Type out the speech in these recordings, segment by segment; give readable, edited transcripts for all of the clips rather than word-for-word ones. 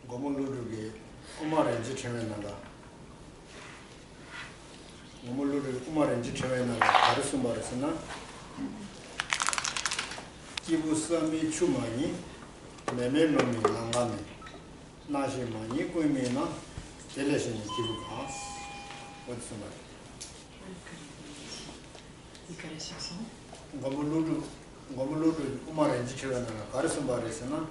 고물루르게 꼬마렌지 체면나가 고물루르게 꼬마렌지 체면나가 가르스 말했으나 기부스미 추마니 메멜놈이 난감해 나시마니 꾸미나 델레신이 기부가 어디서 말 고물루르 꼬마렌지 체면나가 가르스 말했으나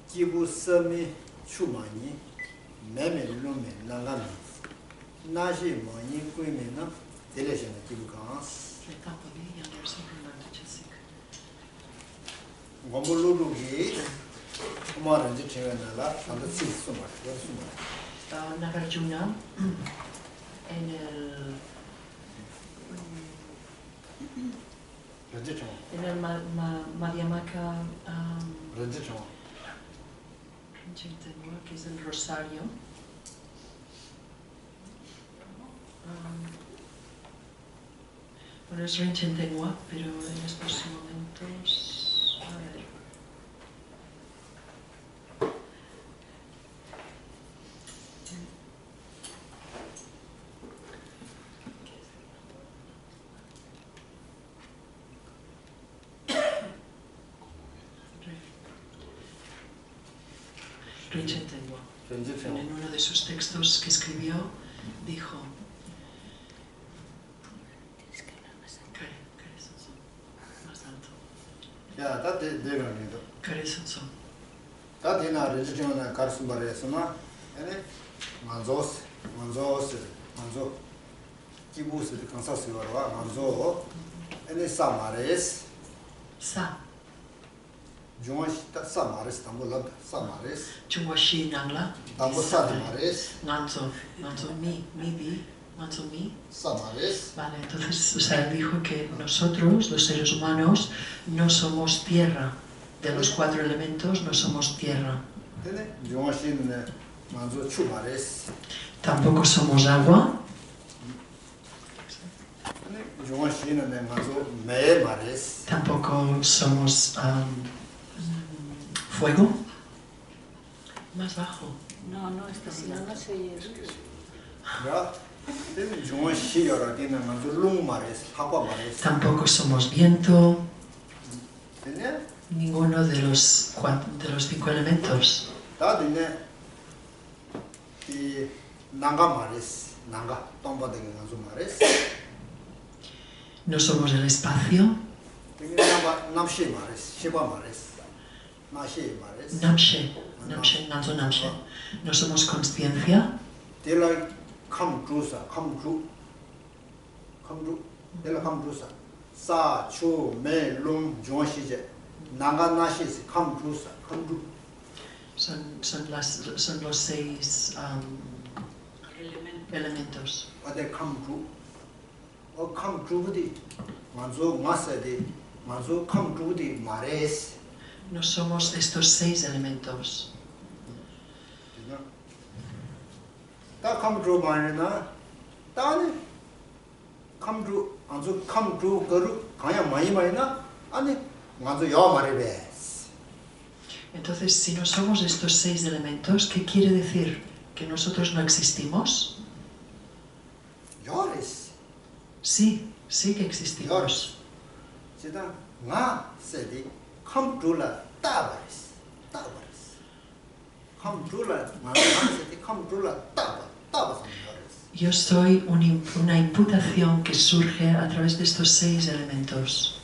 기부스미 추마니 메멜놈이 난감해 나시마니 꾸미나 델레신이 기부가 고물루르기 꼬마렌지 체면나가 한번 쓰고 말 Nagarjuna en el Madhyamaka que es el rosario. Bueno, es Renchentenua, pero en estos momentos... A ver. Renchentenua. En uno de sus textos que escribió, dijo... 야, 다 내려가는데. 그래서 다 되나 레지션나 가르스 말했으나 아니 만조 기부스 컨사스요라 만조 아니 사마레스 사 중화시 사마레스 담보라 사마레스 중화시 낭라 담보 사마레스 난조 미비 Matsumi. Samares. Vale, entonces, o sea, dijo que nosotros, los seres humanos, no somos tierra. De los 4 elementos, no somos tierra. Tampoco somos agua. Tampoco somos fuego. Más bajo. No, es que si no se oye. Tampoco somos viento. Ninguno de los 5 elementos. No somos el espacio. Namshe. No somos consciencia. come true sa chu me lung jo shi je naga na shi come true son los 6 elementos. Ade come true o come true di manzo masa de manzo come true di mares. No somos estos 6 elementos. 다 come true 말이나 다네 come true 아주 come true 거루 그냥 많이 말이나 아니 아주 여 말이래. Entonces, si no somos estos 6 elementos, ¿qué quiere decir? ¿Que nosotros no existimos? Yoris. Sí que existimos. 지다 나 세디 come true 라 따바리스 come true 라 나 세디 come true 라 따바. Yo soy una imputación que surge a través de estos 6 elementos.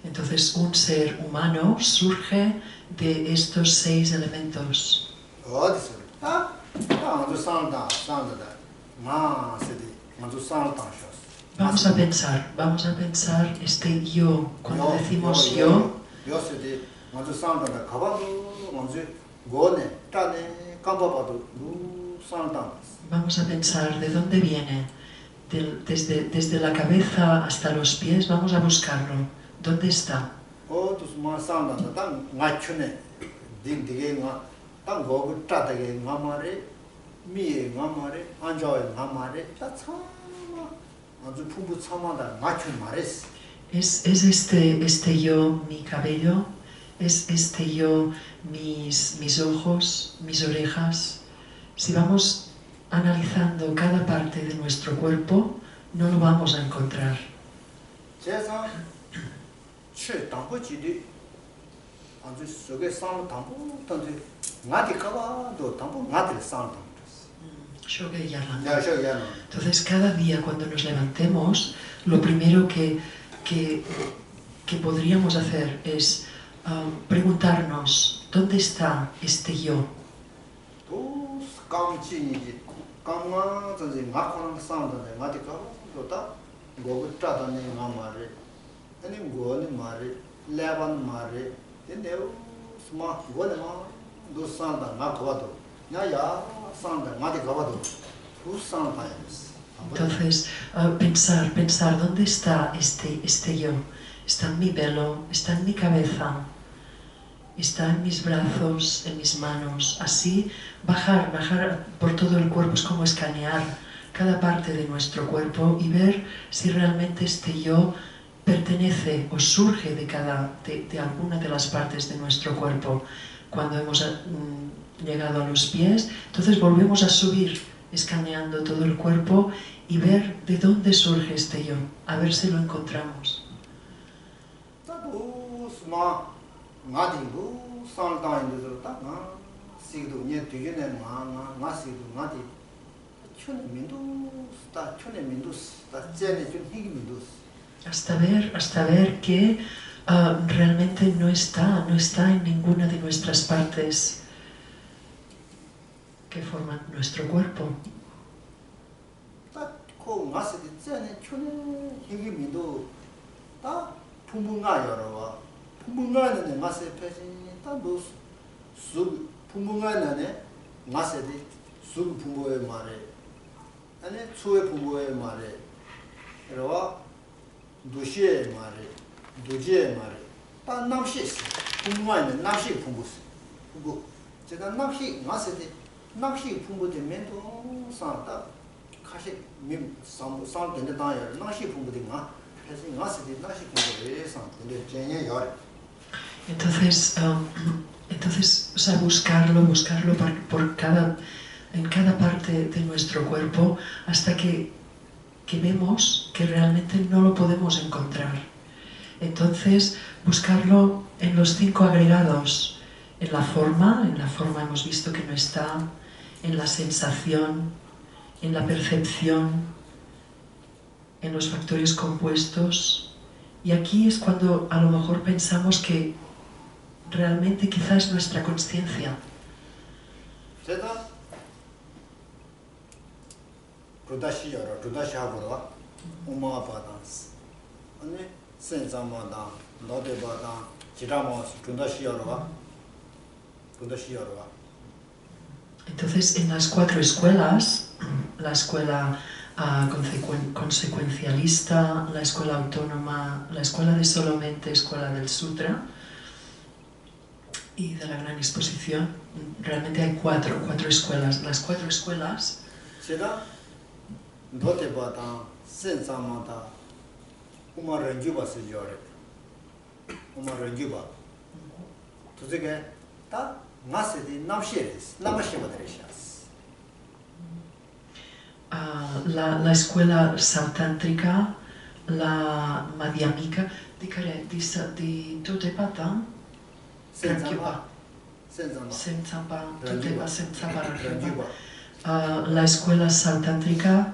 Entonces, un ser humano surge de estos 6 elementos. Vamos a pensar este yo. Cuando decimos yo, vamos a pensar de dónde viene. Desde la cabeza hasta los pies, vamos a buscarlo. ¿Dónde está? 미에 나마레 안자에 나마레 다 참아 아주 풍부 참아다 맞춤 말했어. Es este yo mi cabello, es este yo mis ojos, mis orejas. Si vamos analizando cada parte de nuestro cuerpo, no lo vamos a encontrar. 제상 치 담보지리 아주 속에 상 담보 던데 나디 가봐도 담보 나디 상 담보. Entonces, cada día cuando nos levantemos, lo primero que podríamos hacer es preguntarnos, ¿dónde está este yo? Entonces, pensar, ¿dónde está este yo? Está en mi pelo, está en mi cabeza, está en mis brazos, en mis manos. Así, bajar por todo el cuerpo es como escanear cada parte de nuestro cuerpo y ver si realmente este yo pertenece o surge de alguna de las partes de nuestro cuerpo. Cuando hemos llegado a los pies, entonces volvemos a subir, escaneando todo el cuerpo y ver de dónde surge este yo, a ver si lo encontramos. Hasta ver que realmente no está en ninguna de nuestras partes que forman nuestro cuerpo. Entonces, o sea, buscarlo en cada parte de nuestro cuerpo hasta que vemos que realmente no lo podemos encontrar. Entonces, buscarlo en los 5 agregados, en la forma hemos visto que no está, en la sensación, en la percepción, en los factores compuestos. Y aquí es cuando a lo mejor pensamos que realmente quizás nuestra conciencia. Entonces, en las 4 escuelas, la escuela consecuencialista, la escuela autónoma, la escuela de solamente, escuela del sutra y de la gran exposición, realmente hay 4 escuelas. Las 4 escuelas la escuela sautántrica, la madhyamika, di Totepata, la escuela sautántrica,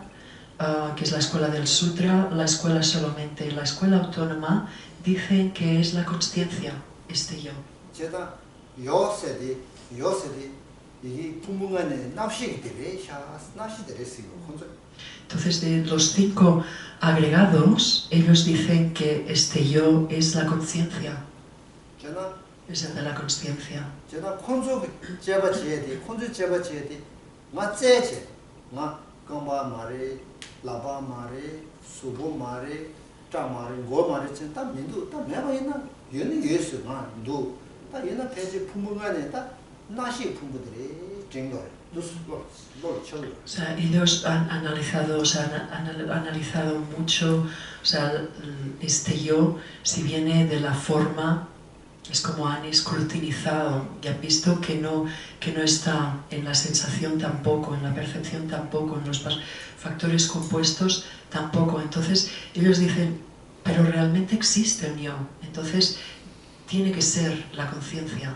que es la escuela del sutra, la escuela solamente, la escuela autónoma, dicen que es la consciencia, este yo. Entonces, de los 5 agregados, ellos dicen que este yo es la conciencia. Es el de la conciencia. 나시 풍부들이 정도래. O sea, ellos han analizado, o sea, han analizado mucho, o sea, este yo, si viene de la forma, es como han escrutinizado y han visto que no está en la sensación tampoco, en la percepción tampoco, en los factores compuestos tampoco. Entonces ellos dicen, pero realmente existe un yo, entonces tiene que ser la conciencia.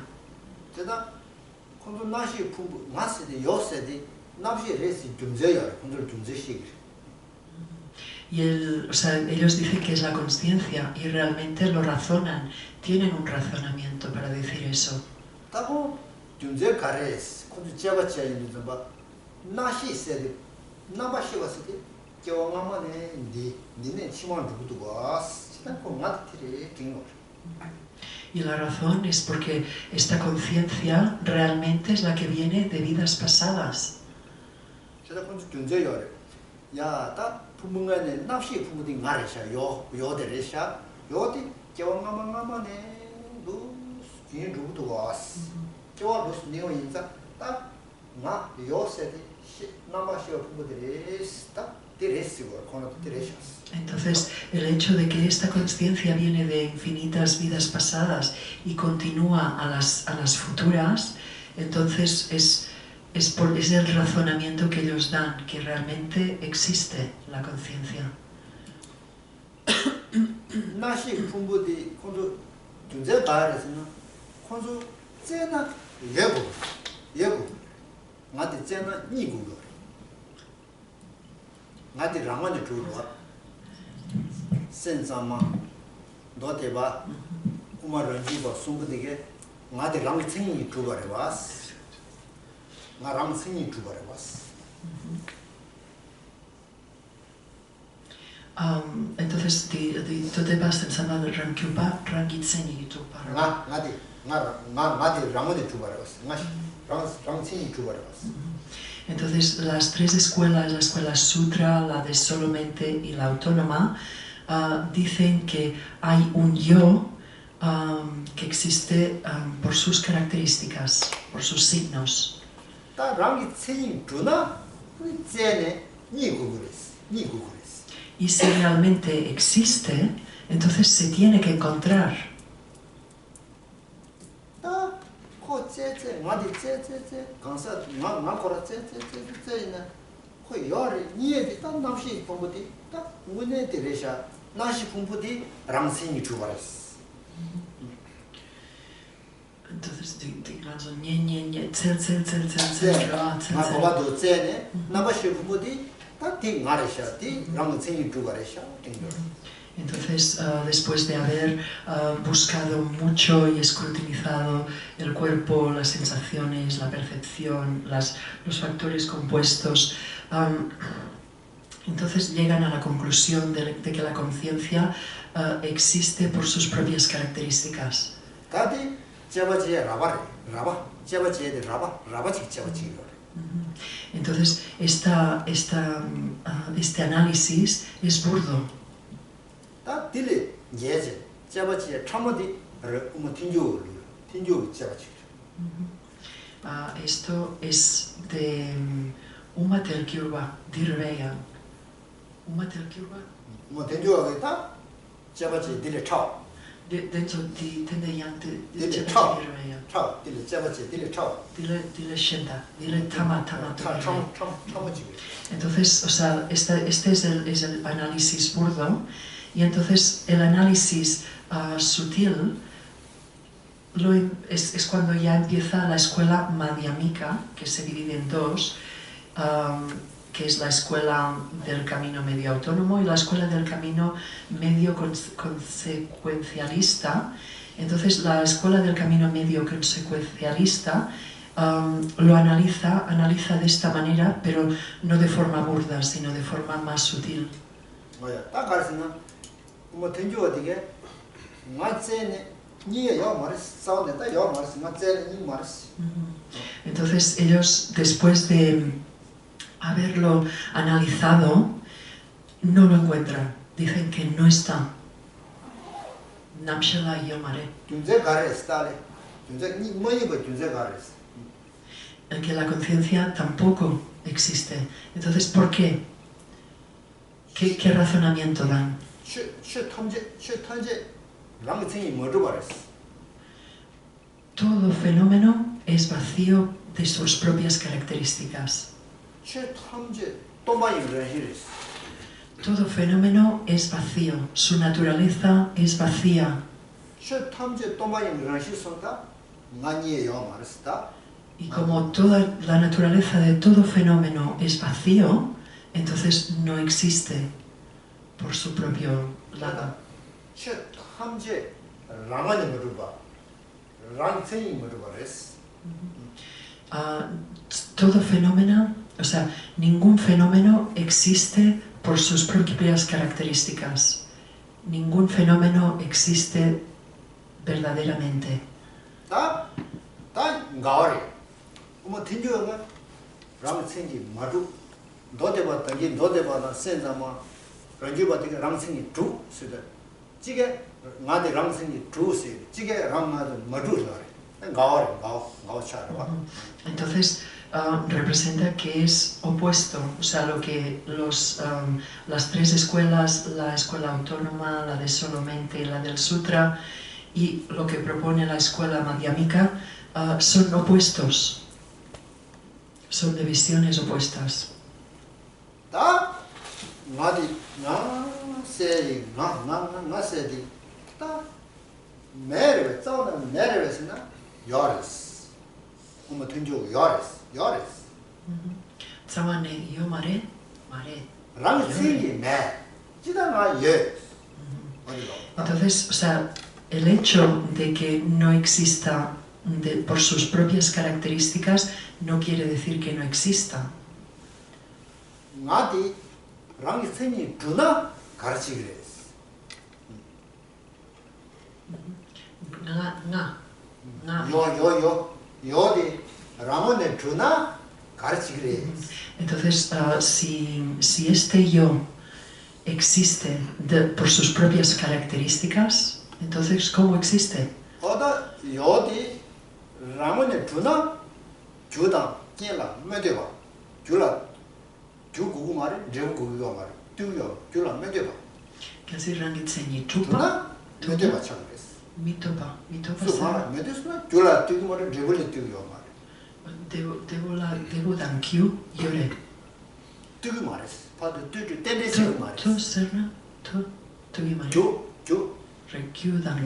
Y o sea, ellos dicen que es la conciencia y realmente lo razonan, tienen un razonamiento para decir eso. Y la razón es porque esta conciencia realmente es la que viene de vidas pasadas. Entonces, el hecho de que esta conciencia viene de infinitas vidas pasadas y continúa a las futuras, entonces es el razonamiento que ellos dan, que realmente existe la conciencia. Entonces, tú te vas pensando en Rangyupa, Rangyitseni y Trupa. Entonces, las tres escuelas, la escuela Sutra, la de Solamente y la autónoma, dicen que hay un yo que existe por sus características, por sus signos. Y si realmente existe, entonces se tiene que encontrar. Entonces, entonces, después de haber buscado mucho y escrutinizado el cuerpo, las sensaciones, la percepción, los factores compuestos, entonces llegan a la conclusión de que la conciencia existe por sus propias características. Entonces, este análisis es burdo. Esto es de Uma Telkyurba, Dirveya. Uma Telkyurba? Dentro di Tendeyang di Dirveya. Dile Shenda, dile Tama. Entonces, o sea, este es el análisis burdo. Y entonces el análisis sutil es cuando ya empieza la escuela madhyamika, que se divide en dos, que es la escuela del camino medio autónomo y la escuela del camino medio consecuencialista. Entonces la escuela del camino medio consecuencialista lo analiza de esta manera, pero no de forma burda, sino de forma más sutil. Entonces ellos, después de haberlo analizado, no lo encuentran, dicen que no está. en que la conciencia tampoco existe. Entonces, ¿por qué? ¿Qué razonamiento dan? Todo fenómeno es vacío de sus propias características. Todo fenómeno es vacío, su naturaleza es vacía. Y como toda la naturaleza de todo fenómeno es vacío, entonces no existe por su propio lado. Todo fenómeno, o sea, ningún fenómeno existe por sus propias características. Ningún fenómeno existe verdaderamente. Entonces representa que es opuesto, o sea, lo que las tres escuelas, la escuela autónoma, la de solamente y la del sutra, y lo que propone la escuela madhyamika, son opuestos, son de visiones opuestas. Tsawane yomare, mare. Entonces, o sea, el hecho de que no exista por sus propias características no quiere decir que no exista. Entonces, si este yo existe por sus propias características, entonces, ¿cómo existe? Kasi rangit senyi chupa, mitopa, devo dan kyu yore. To serna, to yimare. Rekyu dan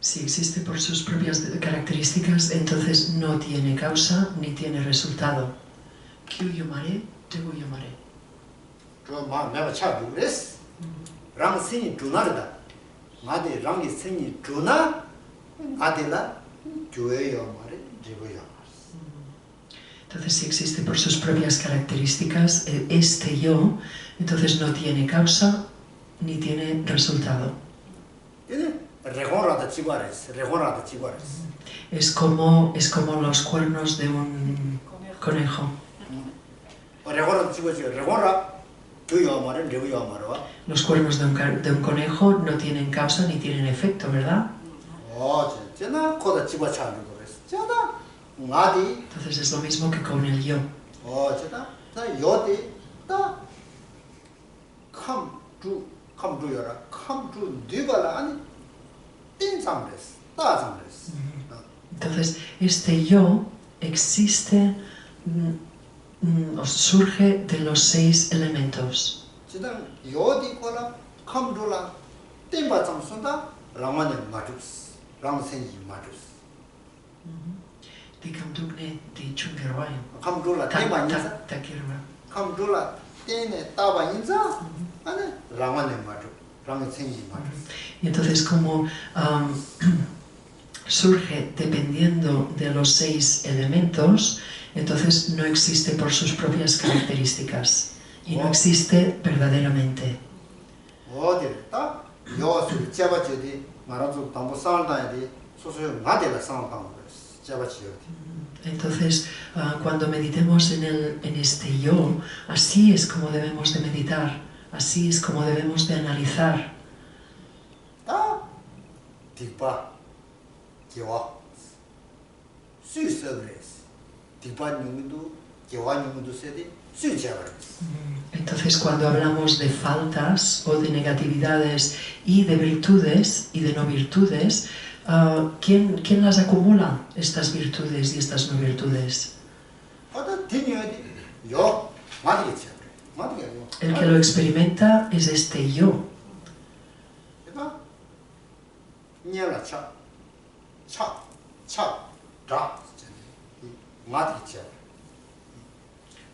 Si existe por sus propias características, entonces no tiene causa ni tiene resultado. Kyu yomare, devo yomare. Entonces, si existe por sus propias características, este yo, entonces no tiene causa ni tiene resultado. Es como los cuernos de un conejo. Los cuernos de un conejo no tienen causa ni tienen efecto, ¿verdad? Entonces es lo mismo que con el yo. Entonces este yo existe, surge de los 6 elementos. Di kamdukne di chungerwayo. Y entonces como surge dependiendo de los 6 elementos, entonces no existe por sus propias características y no existe verdaderamente. Entonces, cuando meditemos en este yo, así es como debemos de meditar, así es como debemos de analizar. 다 딕바 개와 수이서브레스 딕바 뉴문도 개와 뉴문도 세디 수이자브레스 Entonces, cuando hablamos de faltas o de negatividades y de virtudes y de no virtudes, ¿quién las acumula, estas virtudes y estas no virtudes? 하다 디니어디 요 마디게 마디게 El que lo experimenta es este yo. 다 니야라 차차 마디게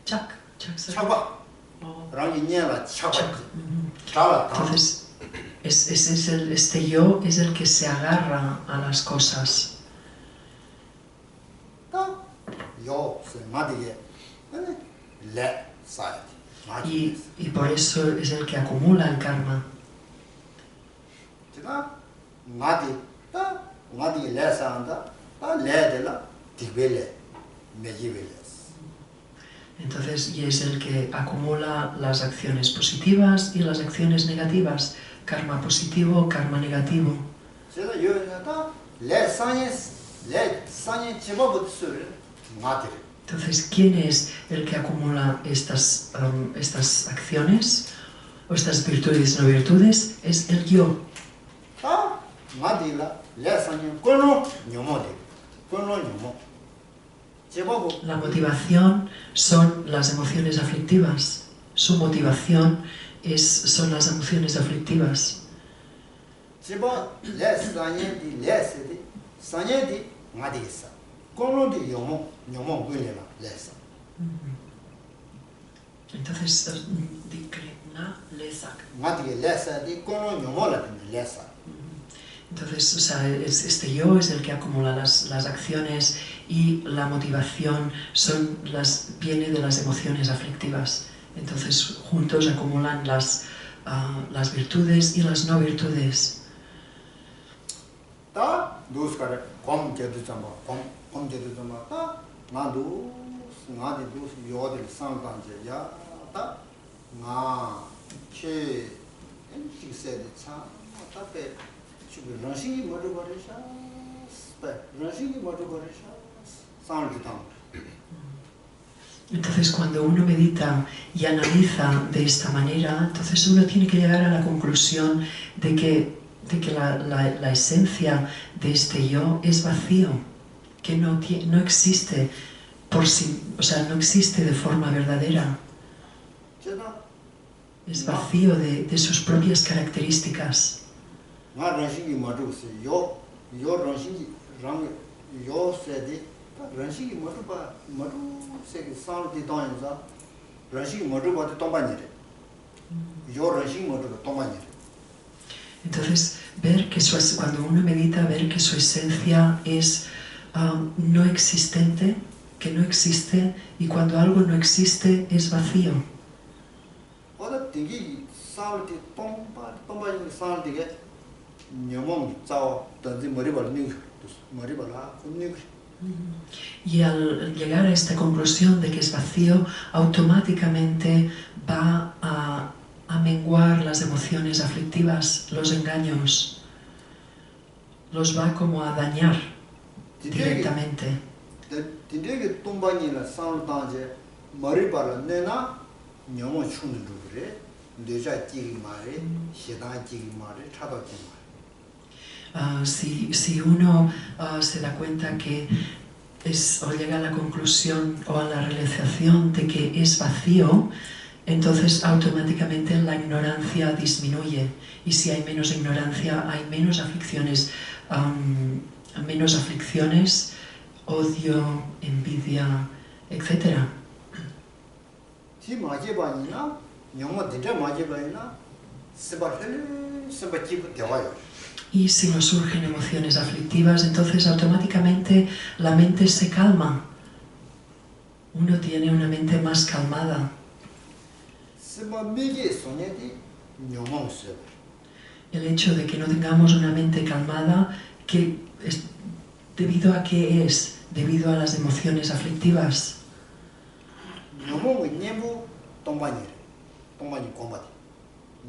Chak, chak, 차바 Oh. 랑이 니야라 차바 Chak. 자라 Entonces, este yo es el que se agarra a las cosas. 요 마디게 레 사이드 Y por eso es el que acumula el karma. 제가 마디 레사한다 다 레데라 디벨레 메지벨레스 Entonces, y es el que acumula las acciones positivas y las acciones negativas. Karma positivo, karma negativo. 제가 요다 레사니 제법부터 술 마디 Entonces, ¿quién es el que acumula estas acciones o estas virtudes no virtudes? Es el yo. 다 마디라 레사니 꼴로 녀모데 꼴로 녀모 제법 La motivación son las emociones aflictivas. Su motivación son las emociones aflictivas. 제법 레사니 레세디 사니디 마디사 꼴로디 녀모 그래라 레사 Entonces, dikrina lesak. 마디게 레사디 꼴로 녀모라 레사 Entonces, o sea, este yo es el que acumula las acciones y la motivación viene de las emociones aflictivas. Entonces, juntos acumulan las virtudes y las no virtudes. 다 누스카레 곰게드잖아 곰게드잖아 다 나도 나디도 요들 상관제 야다 나케 엔티세드 차 답에 지금 런싱이 뭐를 버리셔 스페 런싱이 뭐를 버리셔 상주당 Entonces, cuando uno medita y analiza de esta manera, entonces uno tiene que llegar a la conclusión de que la esencia de este yo es vacío, que no existe por sí, o sea, no existe de forma verdadera. 제가 Es vacío de sus propias características. 나 런싱이 뭐를 요 런싱이 요 세디 런싱이 뭐를 봐 뭐를 세기 상디 동에서 런싱이 뭐를 봐도 동반이래 요 런싱이 뭐를 동반이래 Entonces, cuando uno medita, ver que su esencia es no existente, que no existe, y cuando algo no existe es vacío. 어디 되게 상디 동반이 상디게 녀몽 자오 던지 머리발 뉴 머리발아 뉴 Y al llegar a esta conclusión de que es vacío, automáticamente va a menguar las emociones aflictivas, los engaños, los va como a dañar directamente. 되게 동반이나 상단제 머리발 내나 녀몽 추는 그래 내자 찌기 말에 시다 찌기 말에 차다 찌기 말에 Si uno se da cuenta que o llega a la conclusión o a la realización de que es vacío, entonces automáticamente la ignorancia disminuye. Y si hay menos ignorancia, hay menos aflicciones, odio, envidia, etc. 지 마제반이나 영어 대자 마제반이나 스바헬 스바치부 대화요. Y si nos surgen emociones aflictivas, entonces automáticamente la mente se calma. Uno tiene una mente más calmada. El hecho de que no tengamos una mente calmada, ¿debido a qué es? debido a las emociones aflictivas. 녀몽의 녀부 동반이래. 동반이 공부하대.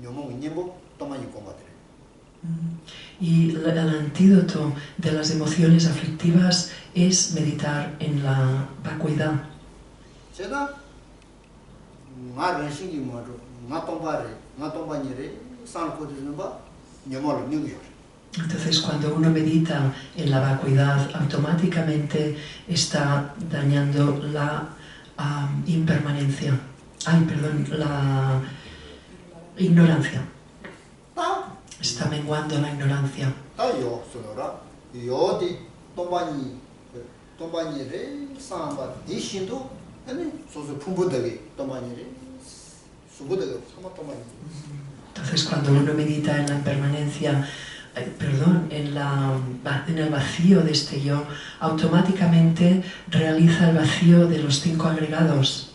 녀몽의 녀부 동반이 공부하대. Y el antídoto de las emociones aflictivas es meditar en la vacuidad. 제가 나 런싱이 뭐로 나 동반이래. 산코드는 거 녀몽을 능겨. Entonces, cuando uno medita en la vacuidad, automáticamente está dañando la impermanencia. La ignorancia. Está menguando la ignorancia. 다요 소노라 요디 동반이래 산바 디신도 아니 소소 풍부되게 동반이래 수부되게 sama 동반이. Entonces, cuando uno medita en la impermanencia, en el vacío de este yo, automáticamente realiza el vacío de los 5 agregados.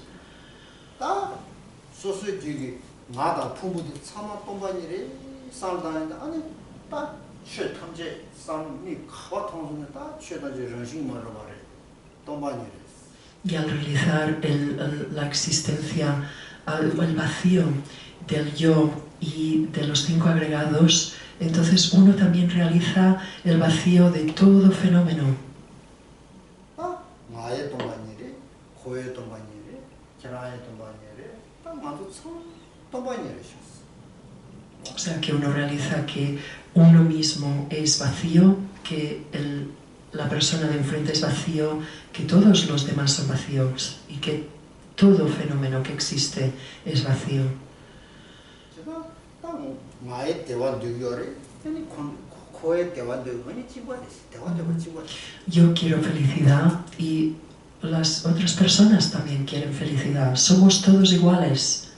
Y al realizar la existencia, el vacío del yo y de los 5 agregados, entonces uno también realiza el vacío de todo fenómeno. O sea, que uno realiza que uno mismo es vacío, que la persona de enfrente es vacío, que todos los demás son vacíos y que todo fenómeno que existe es vacío. Yo quiero felicidad y las otras personas también quieren felicidad. Somos todos iguales.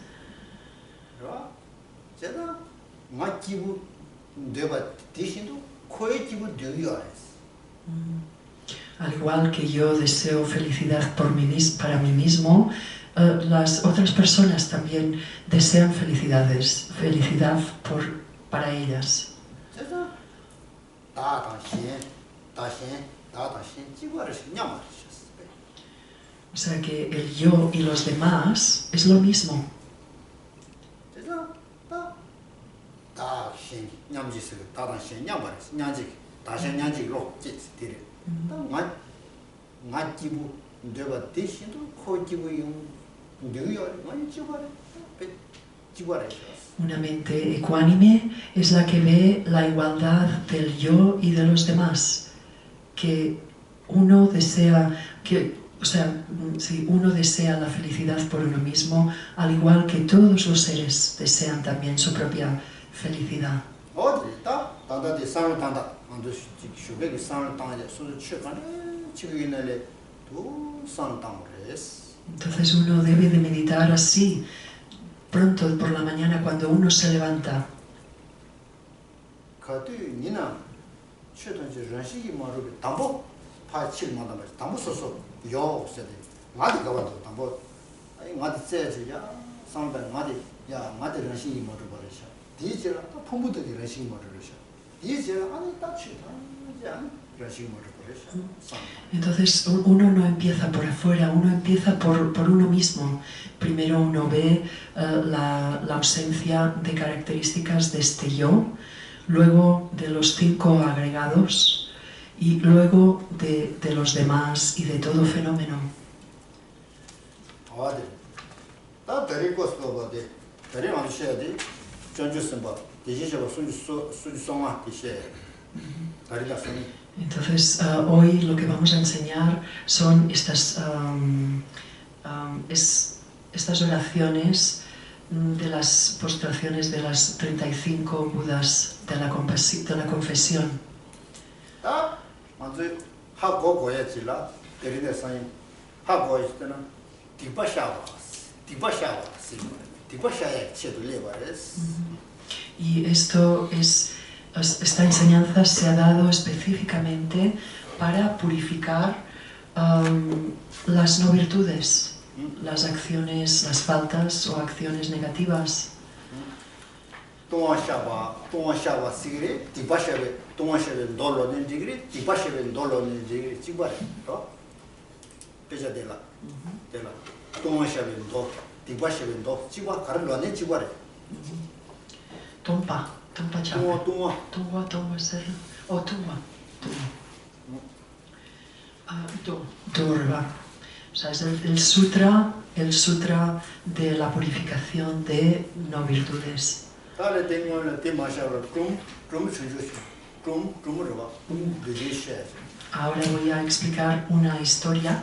Al igual que yo deseo felicidad para mí mismo, las otras personas también desean felicidad para ellas. O sea que el yo y los demás es lo mismo. Una mente ecuánime es la que ve la igualdad del yo y de los demás, que uno desea uno desea la felicidad por uno mismo, al igual que todos los seres desean también su propia felicidad. Entonces uno debe de meditar así, pronto por la mañana cuando uno se levanta. Entonces uno no empieza por afuera, uno empieza por uno mismo. Primero uno ve la ausencia de características de este yo, luego de los 5 agregados y luego de los demás y de todo fenómeno. Entonces, hoy lo que vamos a enseñar son estas oraciones de las postraciones de las 35 Budas de la confesión. Y esta enseñanza se ha dado específicamente para purificar las no virtudes, las acciones, las faltas o acciones negativas. pecha de la tongwa shabe ndo tingwa shabe ndo chigwa karlo ne chigwa re Tompa chape. tongwa Tongwa ser. O tongwa. Durva. O sea, es el sutra de la purificación de no virtudes. tale tengo la tema shabe trum chunju trum rwa de she Ahora voy a explicar una historia,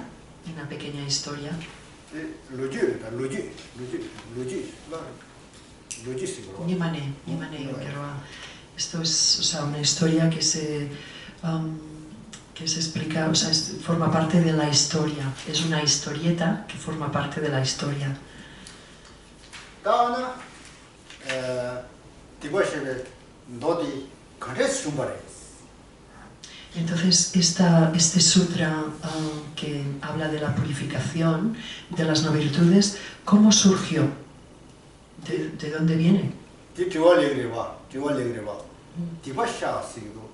una pequeña historia. loji siguro Nimane, esto es, o sea, una historia que se explica, o sea, forma parte de la historia. Es una historieta que forma parte de la historia. 다나 디버시베 너디 카레스 춤바레 Entonces, este sutra que habla de la purificación de las no virtudes, ¿cómo surgió? ¿De dónde viene? 디티월레그레바 디버샤 시고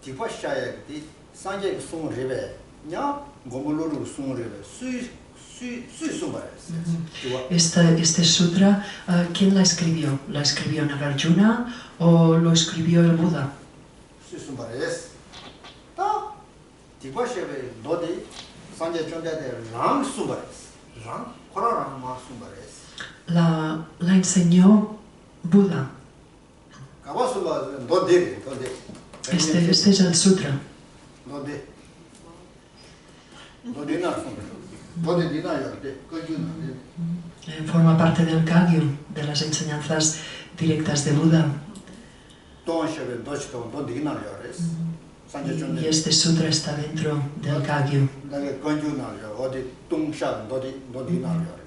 디버샤에 디 산제 송레베 냐 고물로루 송레베 수이 송바레 Este sutra, ¿quién la escribió? ¿La escribió Nagarjuna o lo escribió el Buda? 수이 송바레스 다 디버시베 너디 산제 존데데 랑 송바레스 랑 코라랑 마 송바레스 La enseñó Buda. 가바스바 너데 Este es el sutra. 너데 너데나 송바레스 너데디나 요데 거기는 Forma parte del Kagyu, de las enseñanzas directas de Buda. 동시에 도시도 너데디나 요레스 산제 존데 Y este sutra está dentro del Kagyu. 내가 건주나요 어디 동샤 너데디나 요레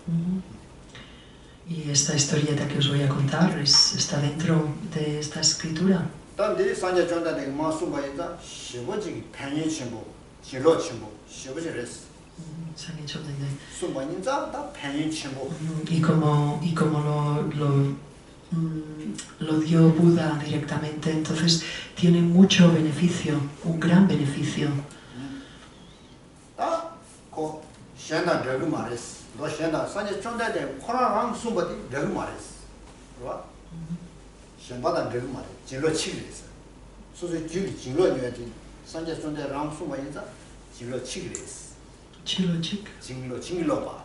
Y esta historieta que os voy a contar está dentro de esta escritura. 단디 산제 존데 마수바이다 시버지 편이 친구 지로 친구 시버지레스 Se han hecho entender. 수바인자 다 편이 친구 Y como lo dio Buda directamente, entonces tiene mucho beneficio, un gran beneficio. 다고 셴다 저거 말레스 너 셴다 산제 존데 코라랑 수바디 저거 말레스 그봐 셴바다 저거 말레 지로 치리스 소소 지로 녀지 산제 존데 랑 수바인자 지로 치리스 Chilo chic. 징로 Chinglama.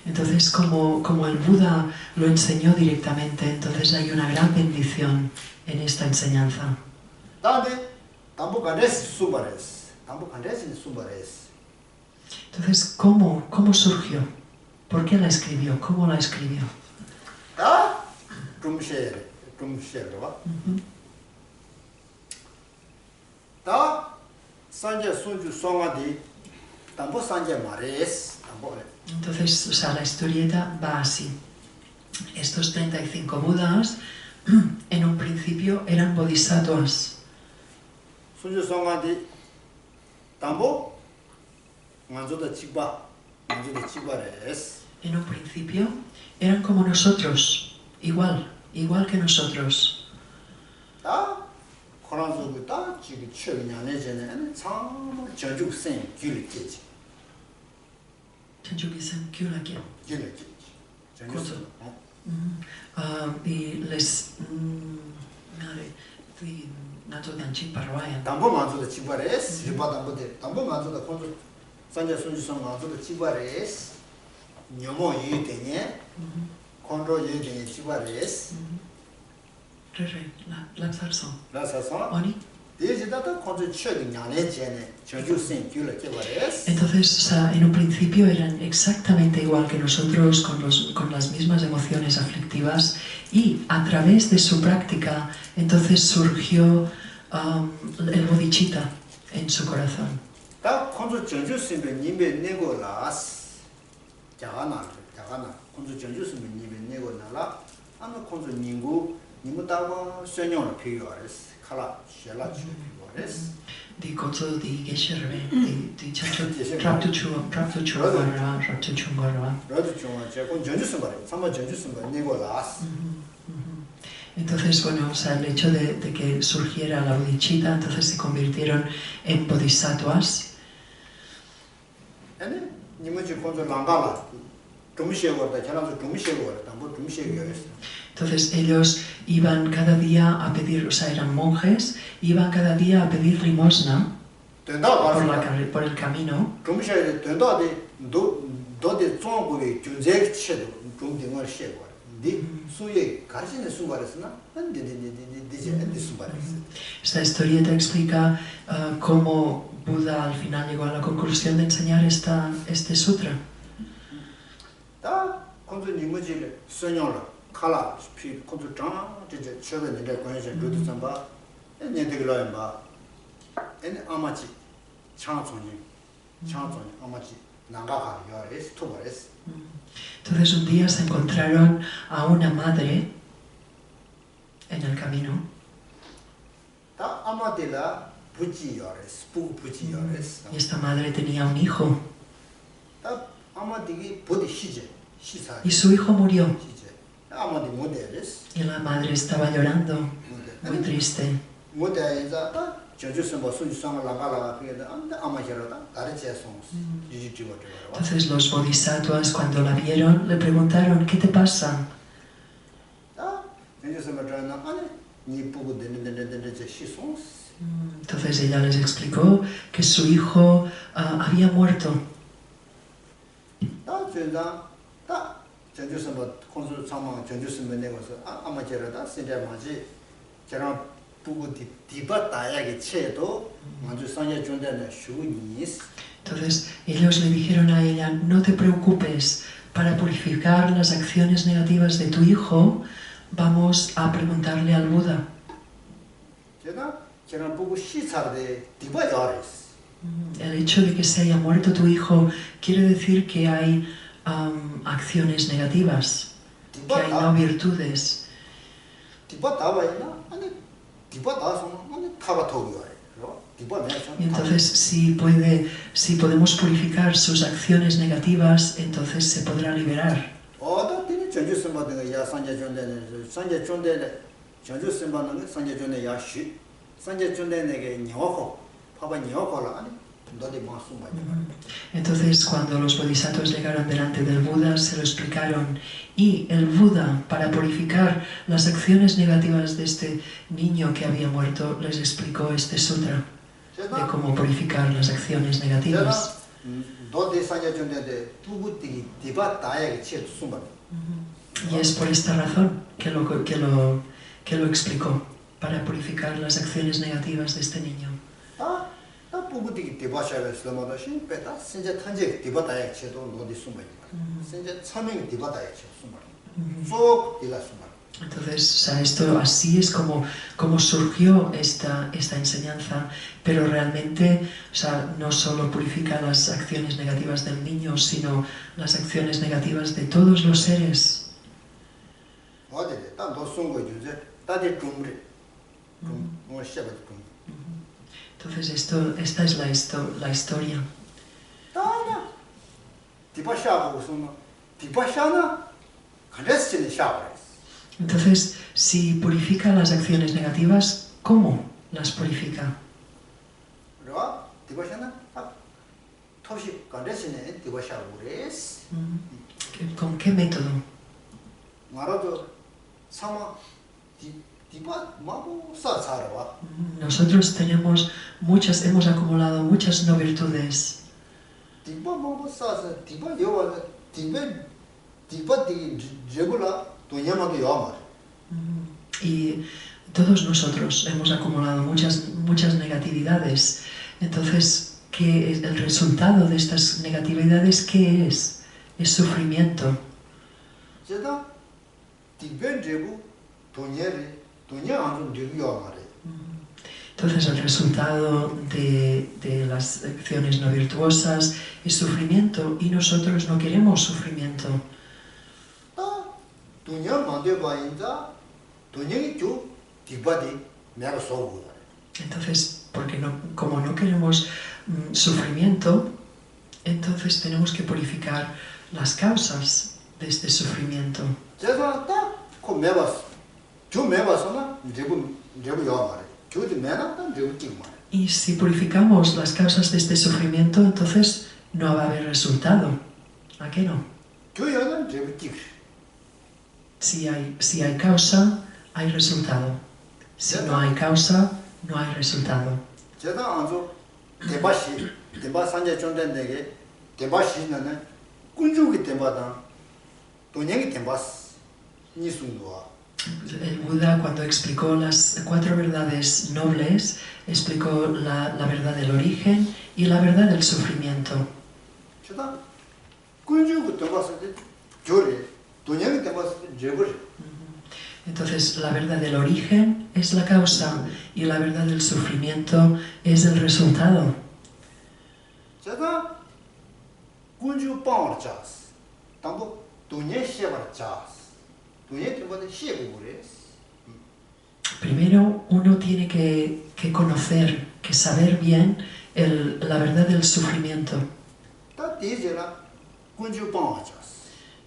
Entonces, como el Buda lo enseñó directamente, entonces hay una gran bendición en esta enseñanza. 다데 담보간데스 수바레스 담보간데스 수바레스 Entonces, ¿cómo surgió? ¿Por qué la escribió? ¿Cómo la escribió? 다 좀 셰르와 다 산제 손주 송아디 담보 산제 마레스 담보레 Entonces, o sea, la historieta va así. Estos 35 Budas, en un principio, eran bodhisattvas. 손주 송아디 담보 만조다 치바레스 En un principio, eran como nosotros, igual que nosotros. 다 코란소도 다 지금 최근에 참 전죽생 길게지 Chanchukisen Kyulakya. 길게지 전죽생 Y les... Nato Danchi Parvaya. 담보 만조다 치바레스 리바 담보데 담보 만조다 콘조 산제 손주성 만조다 치바레스 녀모 예데냐 콘로 예데냐 치바레스 Lanzarson. 라사사 Oni. 데지다다 콘조 최근에 제네 전죽생 길게지 Entonces, o sea, en un principio eran exactamente igual que nosotros, con las mismas emociones aflictivas, y a través de su práctica, entonces surgió el bodhicitta en su corazón. 다 콘조 전죽생의 님에 내고 라스 자가나 콘조 전죽생의 님에 내고 나라 아마 콘조 님무다고 선용을 필요하레스 칼라 셀라 필요하레스 Di Kozo di Gesherve, di Chacho, Raptu Chungorva. 그래도 좀 제가 전주승 거래. 삼번 전주승 거 내고 라스. Entonces, bueno, o sea, el hecho de que surgiera la bodhicitta, entonces se convirtieron en bodhisattvas. 아니 니모지 콘조 랑가라 좀시에고다 저랑도 좀시에고다 tambo 좀시에고였어. Entonces ellos iban cada día a pedir, o sea, eran monjes, iban cada día a pedir limosna por el camino. 좀시에 된다데 도데 총고에 준제 치도 좀 되는 시에고. 디 수에 가시는 순간에서나 안데데데데데 순간에서. Esta historieta explica cómo Buda al final llegó a la conclusión de enseñar este sutra. 다 콘조 니모지 선용라 칼라 피 콘조 장 이제 최근에 내가 관해서 루드 삼바 년대글로 봐. 엔 아마치 창촌이 아마치 나가가 요레스 토바레스. Entonces un día se encontraron a una madre en el camino. 다 아마데라 부지 요레스 부지 요레스. Y esta madre tenía un hijo. 다 아마디기 보디 시사. Y su hijo murió. 아마디 모데레스. Y la madre estaba llorando, muy triste. 모데에서 저주스뭐 순수상을 나가라 그게 아마셔라다 가르쳐서 지지지고 Entonces los bodhisattvas cuando la vieron le preguntaron ¿qué te pasa? Entonces ella les explicó que su hijo había muerto. Entonces ellos le dijeron a ella, no te preocupes, para purificar las acciones negativas de tu hijo, vamos a preguntarle al Buda. El hecho de que se haya muerto tu hijo quiere decir que hay acciones negativas, que hay no virtudes. Y entonces si podemos purificar sus acciones negativas, entonces se podrá liberar. Entonces cuando los bodhisattvas llegaron delante del Buda se lo explicaron y el Buda, para purificar las acciones negativas de este niño que había muerto, les explicó este sutra de cómo purificar las acciones negativas. Y es por esta razón que lo explicó, para purificar las acciones negativas de este niño. Entonces, esto así es como surgió esta enseñanza, pero realmente, no solo purifica las acciones negativas del niño, sino las acciones negativas de todos los seres. Entonces esta es la historia. Entonces, si purifica las acciones negativas, ¿cómo las purifica? ¿Con qué método? Nosotros hemos acumulado muchas no virtudes. Y todos nosotros hemos acumulado muchas negatividades. Entonces, ¿qué es el resultado de estas negatividades? ¿Qué es? Es sufrimiento. Entonces el resultado de las acciones no virtuosas es sufrimiento y nosotros no queremos sufrimiento. Entonces, como no queremos sufrimiento, entonces tenemos que purificar las causas de este sufrimiento. Y si purificamos las causas de este sufrimiento, entonces no va a haber resultado. ¿A qué no? 교회는 제가 찍. Si hay causa, hay resultado. Si no hay causa, no hay resultado. 제가 안서 대바시 대바 산재 존재인데 대바시는 군주기 대바다 돈양이 대바스 니순도와 El Buda, cuando explicó las 4 verdades nobles, explicó la verdad del origen y la verdad del sufrimiento. 제가 군주기 대바스데 조리 돈양이 대바스 제벌. Entonces, la verdad del origen es la causa y la verdad del sufrimiento es el resultado. 제가 군주 빵을 짰어. 담보 돈양 시험을 짰어. 돈양 때문에 시험을 그래. Primero, uno tiene que conocer, que saber bien la verdad del sufrimiento. 다 뒤에라 군주 빵을 짰어.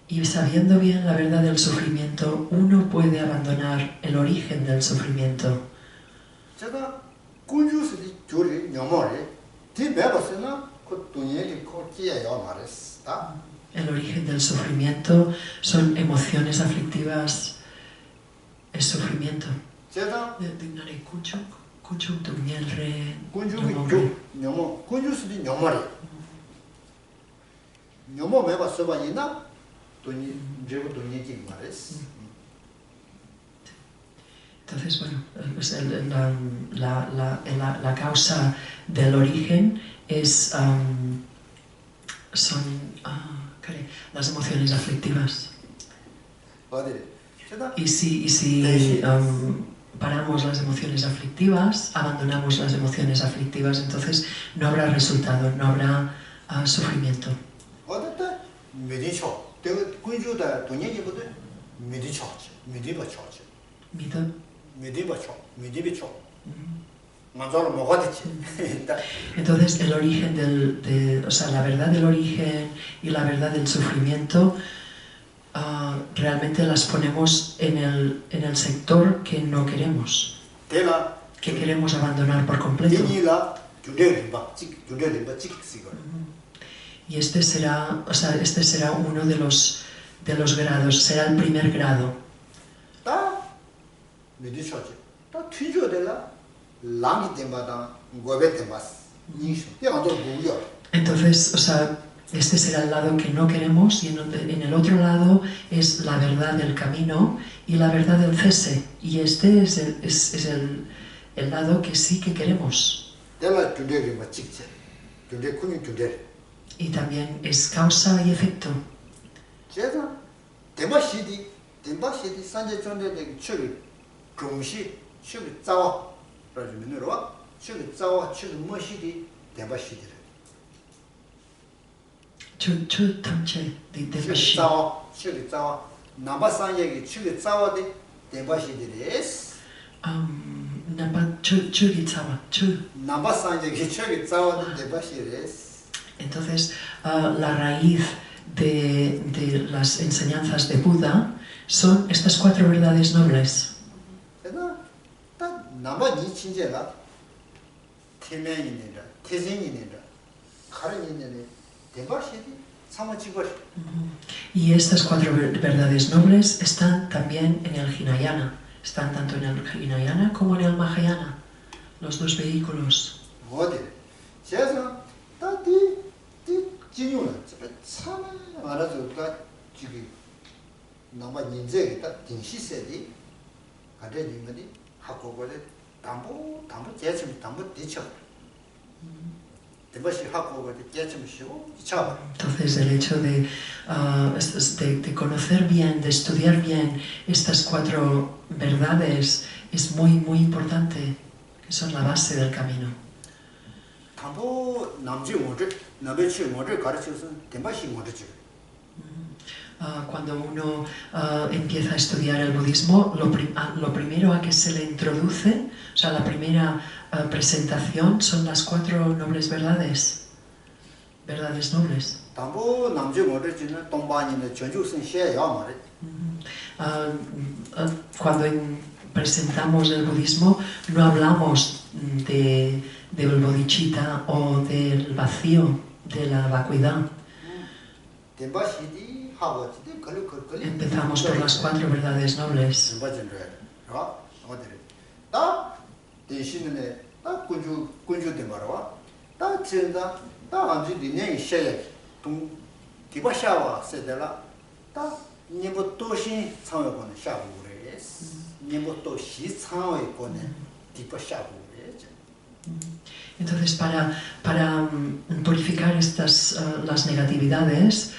Y sabiendo bien la verdad del sufrimiento, uno puede abandonar el origen del sufrimiento. 제가 군주스디 조리 녀모래 뒤 매버스나 그 돈양이 코지야야 말했다. El origen del sufrimiento son emociones aflictivas, es sufrimiento. 제가 Dignare kuchuk tuñelre 군주기 녀모 군주스디 녀모래 녀모 매버스 봐이나 돈이 제고 돈이지 말했어. Entonces, bueno, pues la causa del origen es, son las emociones aflictivas. 어디? 제가 Y si paramos las emociones aflictivas, abandonamos las emociones aflictivas, entonces no habrá resultado, no habrá sufrimiento. 어디다 메디초. 내가 군주다 돈이지보다 메디초지. 메디바초지. 메디바초. 먼저 먹어야지. Entonces el origen o sea, la verdad del origen y la verdad del sufrimiento realmente las ponemos en el sector que no queremos, que queremos abandonar por completo. Y este será uno de los grados, será el primer grado. Entonces, o sea, este será el lado que no queremos y en el otro lado es la verdad del camino y la verdad del cese. Y este es el lado que sí que queremos. Y también es causa y efecto. Entonces, la raíz de las enseñanzas de Buda son estas 4 verdades nobles. Y estas 4 verdades nobles están también en el Hinayana. Están tanto en el Hinayana como en el Mahayana, los 2 vehículos. Entonces el hecho de conocer bien, de estudiar bien estas 4 verdades es muy, muy importante, que son la base del camino. Cuando uno empieza a estudiar el budismo, lo primero a que se le introduce, o sea, la primera presentación son las 4 nobles verdades nobles. Cuando presentamos el budismo, no hablamos del bodhicitta o del vacío, de la vacuidad. Temba shidi hawa chidi kali. Empezamos por las 4 verdades nobles. Temba chenre. Ra, odere. Ta deshinne ta kunju temba ra. Ta chenda ta anji dine sheye. tung tiba shawa sedela ta nibo toshin changwe kone shabu res. Nibo toshi changwe kone tiba shabu res. Entonces, para purificar las negatividades,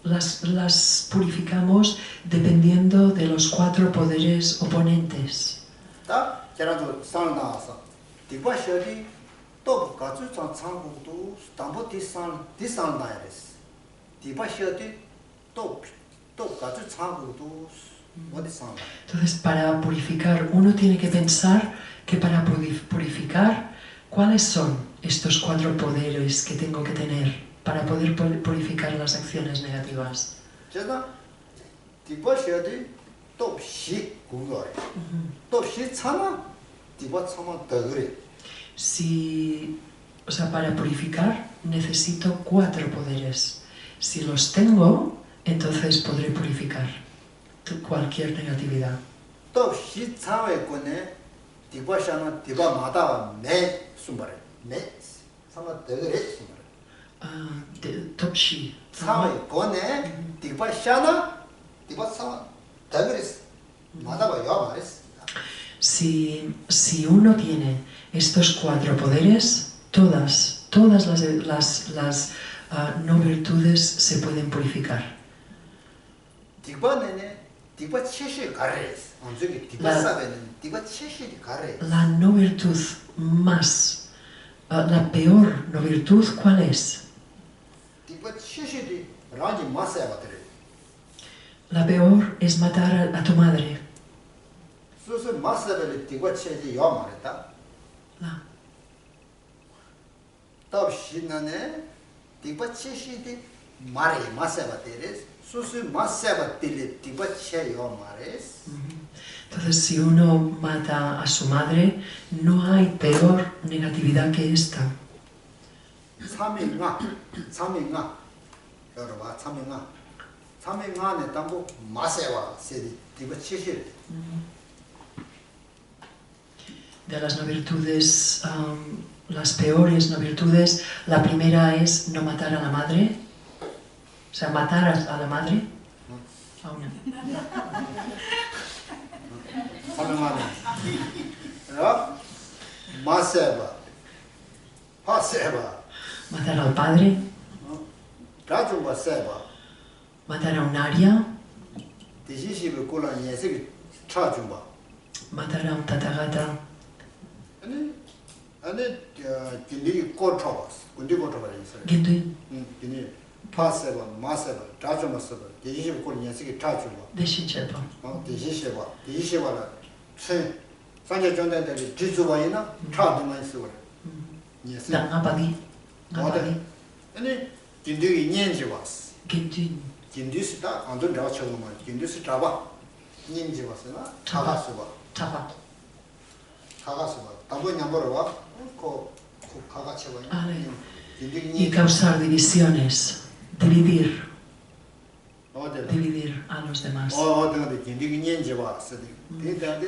las purificamos dependiendo de los 4 poderes oponentes. Entonces, para purificar, uno tiene que pensar que para purificar, ¿cuáles son estos 4 poderes que tengo que tener para poder purificar las acciones negativas? O sea, para purificar necesito 4 poderes. Si los tengo, entonces podré purificar cualquier negatividad. Top Topshi. Si uno tiene estos 4 poderes, todas las no virtudes se pueden purificar. La no virtud más, la peor no virtud, ¿cuál es? La peor es matar a tu madre. Entonces, si uno mata a su madre, no hay peor negatividad que esta. De las no virtudes, las peores no virtudes, la primera es no matar a la madre, o sea, matar a la madre. A una. Matar al padre. Matar a un área. Matar a un tatagata. Gendui. Deshichepa. Ngapadi. Y causar divisiones, dividir a los demás.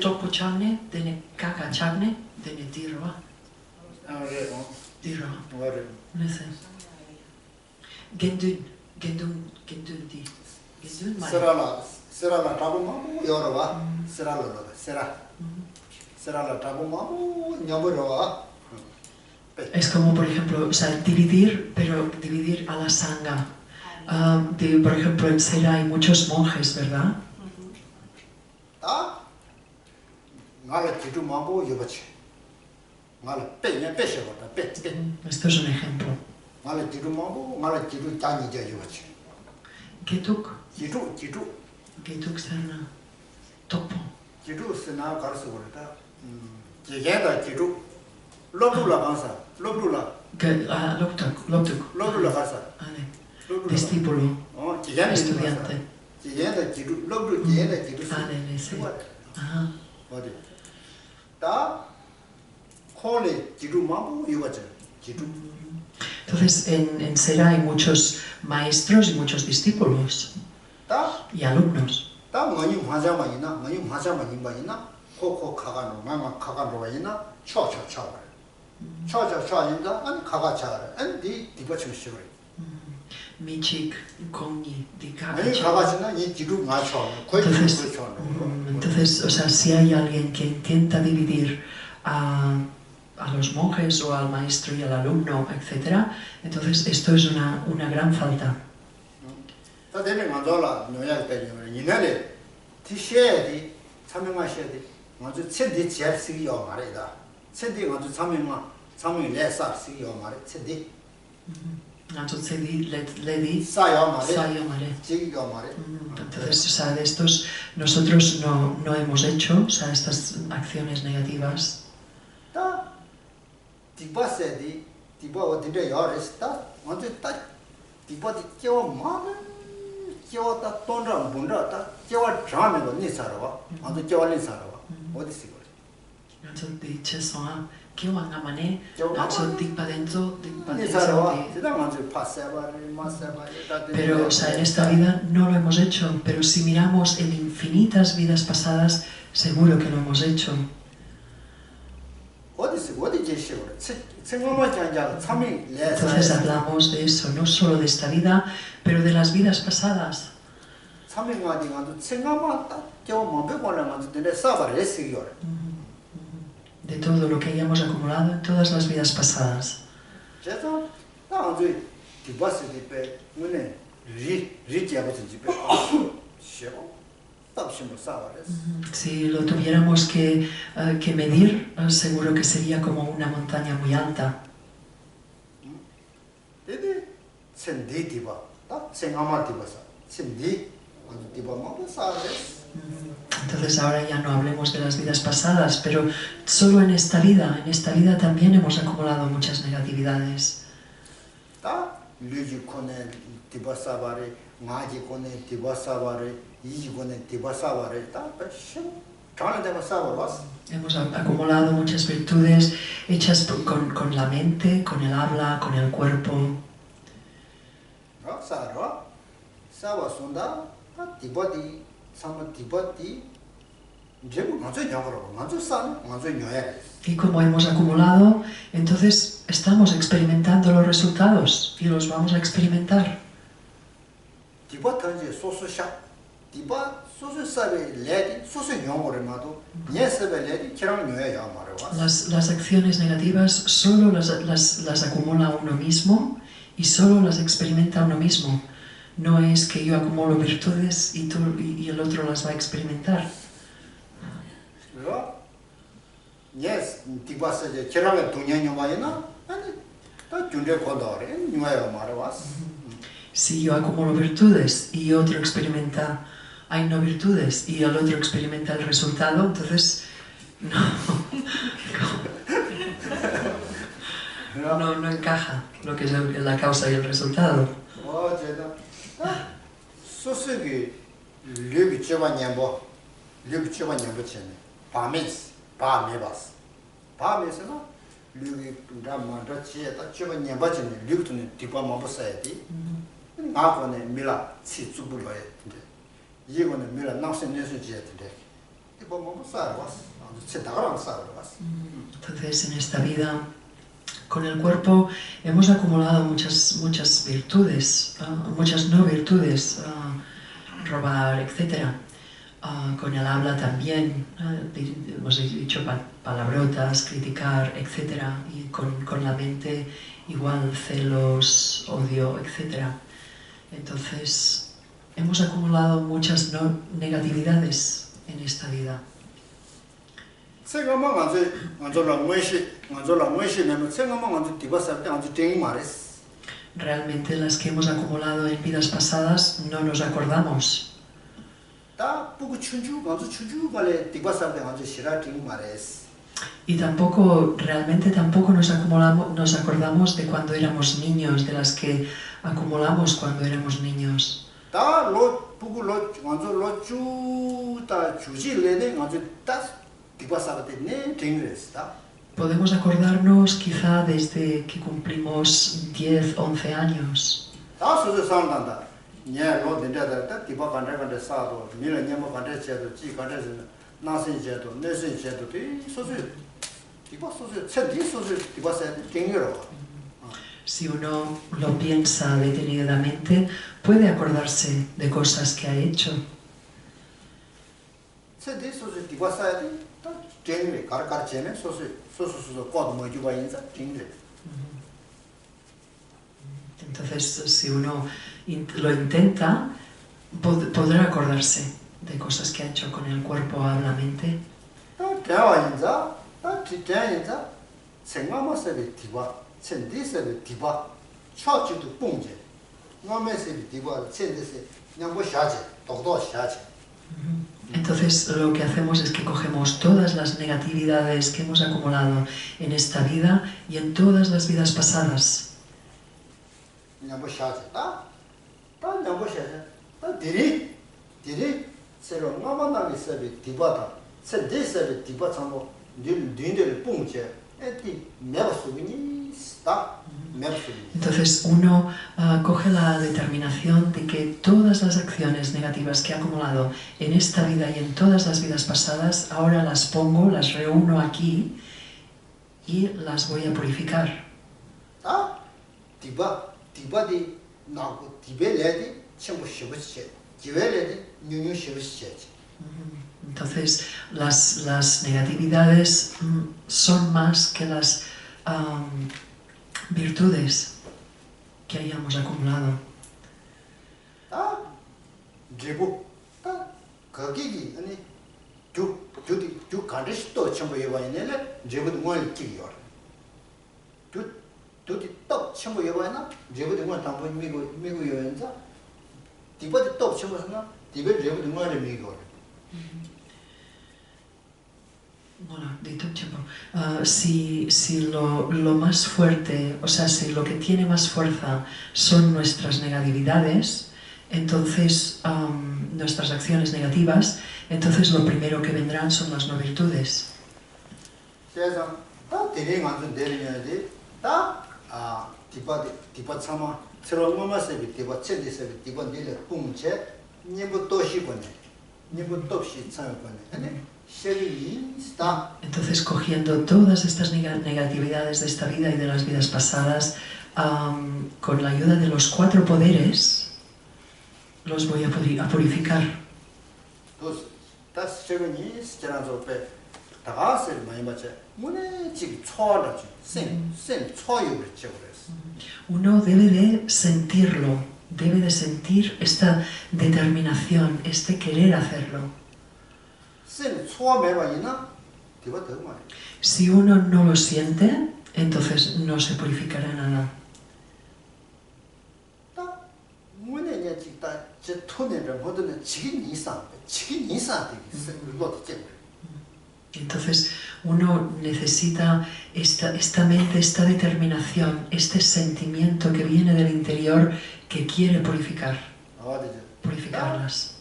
Toku chagne, dene kaka chagne, dene dirwa. Dirwa. Nese. Gendun di. Gendun mai. Serala tabu mamu yorwa. Serala tabu mamu nyaburo. Es como, por ejemplo, o sea, dividir, pero dividir a la sangha. Por ejemplo, en Sera hay muchos monjes, ¿verdad? Esto es un ejemplo. Getuk? Getuk sana. Topo. Lobduk. Discípulo. Estudiante. Entonces, en Sera hay muchos maestros y muchos discípulos 다 y alumnos. 다 뭐니 화자만 있나 뭐니 화자만 있나 있나 코코 가가노 마마 가가노 있나 쳐쳐쳐 쳐쳐쳐 있나 아니 가가 차 아니 디가 치시고 Michik, Kongi, 아니 Dikacha. 가가지나 이 뒤로 맞춰 거의 그렇죠 Entonces, o sea, si hay alguien que intenta dividir a los monjes o al maestro y al alumno, etc., entonces esto es una gran falta. 다 되는 만들라 노약 때문에 이날에 티셔야지 참여만 해야지 먼저 체디 제시요 말이다 체디 먼저 참여 레사 시요 말이 체디 Entonces, Ledi, 사요 말이 Sayo Mare. 지요 말이 Entonces, o sea, de estos nosotros no hemos hecho, o sea, estas acciones negativas. 다 디바세디 디바 어디에 열었다 먼저 딱 디바디 껴 마는 껴다 돈랑 문다다 껴 잠에도 니사라와 먼저 껴 니사라와 어디 시고 Entonces, dice son que van a mané, Nacho tic dentro, 니사라와 제가 먼저 파세바리 마세바리 다 Pero, o sea, en esta vida no lo hemos hecho, pero si miramos en infinitas vidas pasadas, seguro que lo hemos hecho. 어디 제시고 생각만 장장 참이 Entonces 레사 hablamos de eso, no solo de esta vida, pero de las vidas pasadas. 참이 가지 가도 생각만 딱껴 몸배고는 먼저 되네 사바리 시요 De todo lo que hayamos acumulado en todas las vidas pasadas. 그래서 나한테 디바스디 배 문에 리지하고서 집에 쉬고 답심을 쌓아버렸어. Si lo tuviéramos que medir, seguro que sería como una montaña muy alta. 근데 sen디 디바 딱 생각만 디바사 sen디 아주 디바만 쌓아버렸어. Entonces ahora ya no hablemos de las vidas pasadas, pero solo en esta vida también hemos acumulado muchas negatividades. 딱 리지코네 디바사바리 마지코네 디바사바리 이지코네 디바사바리 딱 쉬고 가는 데만 쌓아버렸어. Hemos acumulado muchas virtudes hechas con la mente, con el habla, con el cuerpo. 쌓아son다 디바디 상마 디바디 제가 먼저 녀거라고 먼저 쌓는 먼저 녀야 돼. Y como hemos acumulado, entonces estamos experimentando los resultados y los vamos a experimentar. 디바 던지 소소샤 디바 소소사베 레디 소소 녀거를 마도 예스베 레디 키랑 녀야 말이야. Las acciones negativas solo las acumula uno mismo y solo las experimenta uno mismo. No es que yo acumulo virtudes y el otro las va a experimentar. 그래서 예스 디바스제 키랑의 동년이 와이나 아니 다 준대 건다래 녀야 말이야. Si yo acumulo virtudes y otro experimenta, hay no virtudes y el otro experimenta el resultado, entonces no encaja lo que es la causa y el resultado. 제가 소소기 류기 쳐봤냐고 류기 쳐봤냐고 쳤네 밤에봤어 밤에서는 류기 라마다 치에다 쳐봤냐고 쳤네 류기는 뒤바 못 써야지 나고네 밀라 치주불어야 돼 이거는 밀라 나선내서 지야 돼 뒤바 못 써봤어 치다가랑 써봤어. Entonces, en esta vida, con el cuerpo hemos acumulado muchas virtudes, muchas no virtudes, robar, etc. Con el habla también, hemos dicho palabrotas, criticar, etc. Y con la mente igual, celos, odio, etc. Entonces, hemos acumulado muchas negatividades en esta vida. 생각만 생각만 디바살 때 아주 땡이 말했어. Realmente las que hemos acumulado en vidas pasadas no nos acordamos. 다 보고 춘주 갈래 디바살 때 아주 싫어 땡이 말했어. Y realmente tampoco nos acordamos de cuando éramos niños, de las que acumulamos cuando éramos niños. 다 보고 완전 로주 다 주지래네 아주 다 디바살 때네 땡이랬어. Podemos acordarnos quizá desde que cumplimos 10, 11 años. 다 소소 상단다. 냐 로든데다 디바 간데 사도 미래 냐모 간데 제도 지 간데 나신 제도 내신 제도 이 소소 디바 소소 천디 소소 디바 세 땡겨로. Si uno lo piensa detenidamente, puede acordarse de cosas que ha hecho. 천디 소소 디바 사야 돼. 다 땡겨 가르가르체네 소소 꼬도 뭐 주바 인자 땡겨. Entonces, si uno lo intenta, podrá acordarse de cosas que ha hecho con el cuerpo, habla, mente. Entonces, lo que hacemos es que cogemos todas las negatividades que hemos acumulado en esta vida y en todas las vidas pasadas. Entonces uno coge la determinación de que todas las acciones negativas que ha acumulado en esta vida y en todas las vidas pasadas, ahora las pongo, las reúno aquí y las voy a purificar. Entonces las negatividades son más que las virtudes que hayamos acumulado. Si lo más fuerte, o sea, si lo que tiene más fuerza son nuestras negatividades, entonces nuestras acciones negativas, entonces lo primero que vendrán son las no virtudes. Entonces, cogiendo todas estas negatividades de esta vida y de las vidas pasadas, con la ayuda de los 4 poderes, los voy a purificar. Uno debe de sentirlo, debe de sentir esta determinación, este querer hacerlo. Si uno no lo siente, entonces no se purificará nada. Entonces uno necesita esta mente, esta determinación, este sentimiento que viene del interior que quiere purificarlas.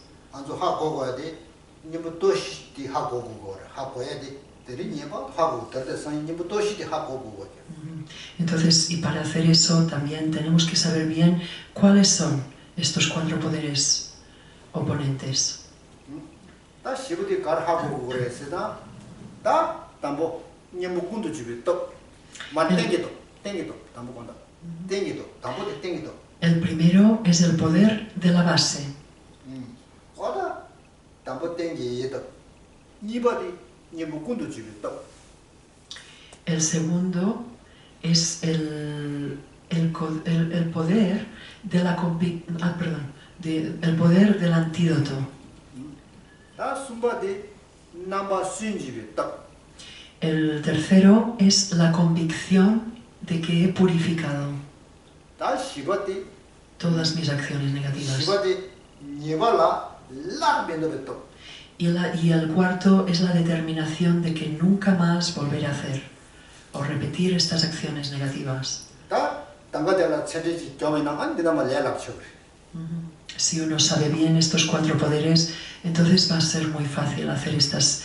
Entonces, y para hacer eso también tenemos que saber bien cuáles son estos 4 poderes oponentes. El primero es el poder de la base. El segundo es el poder de la el poder del antídoto. El tercero es la convicción de que he purificado todas mis acciones negativas. Y el cuarto es la determinación de que nunca más volveré a hacer o repetir estas acciones negativas. Si uno sabe bien estos 4 poderes, entonces va a ser muy fácil hacer estas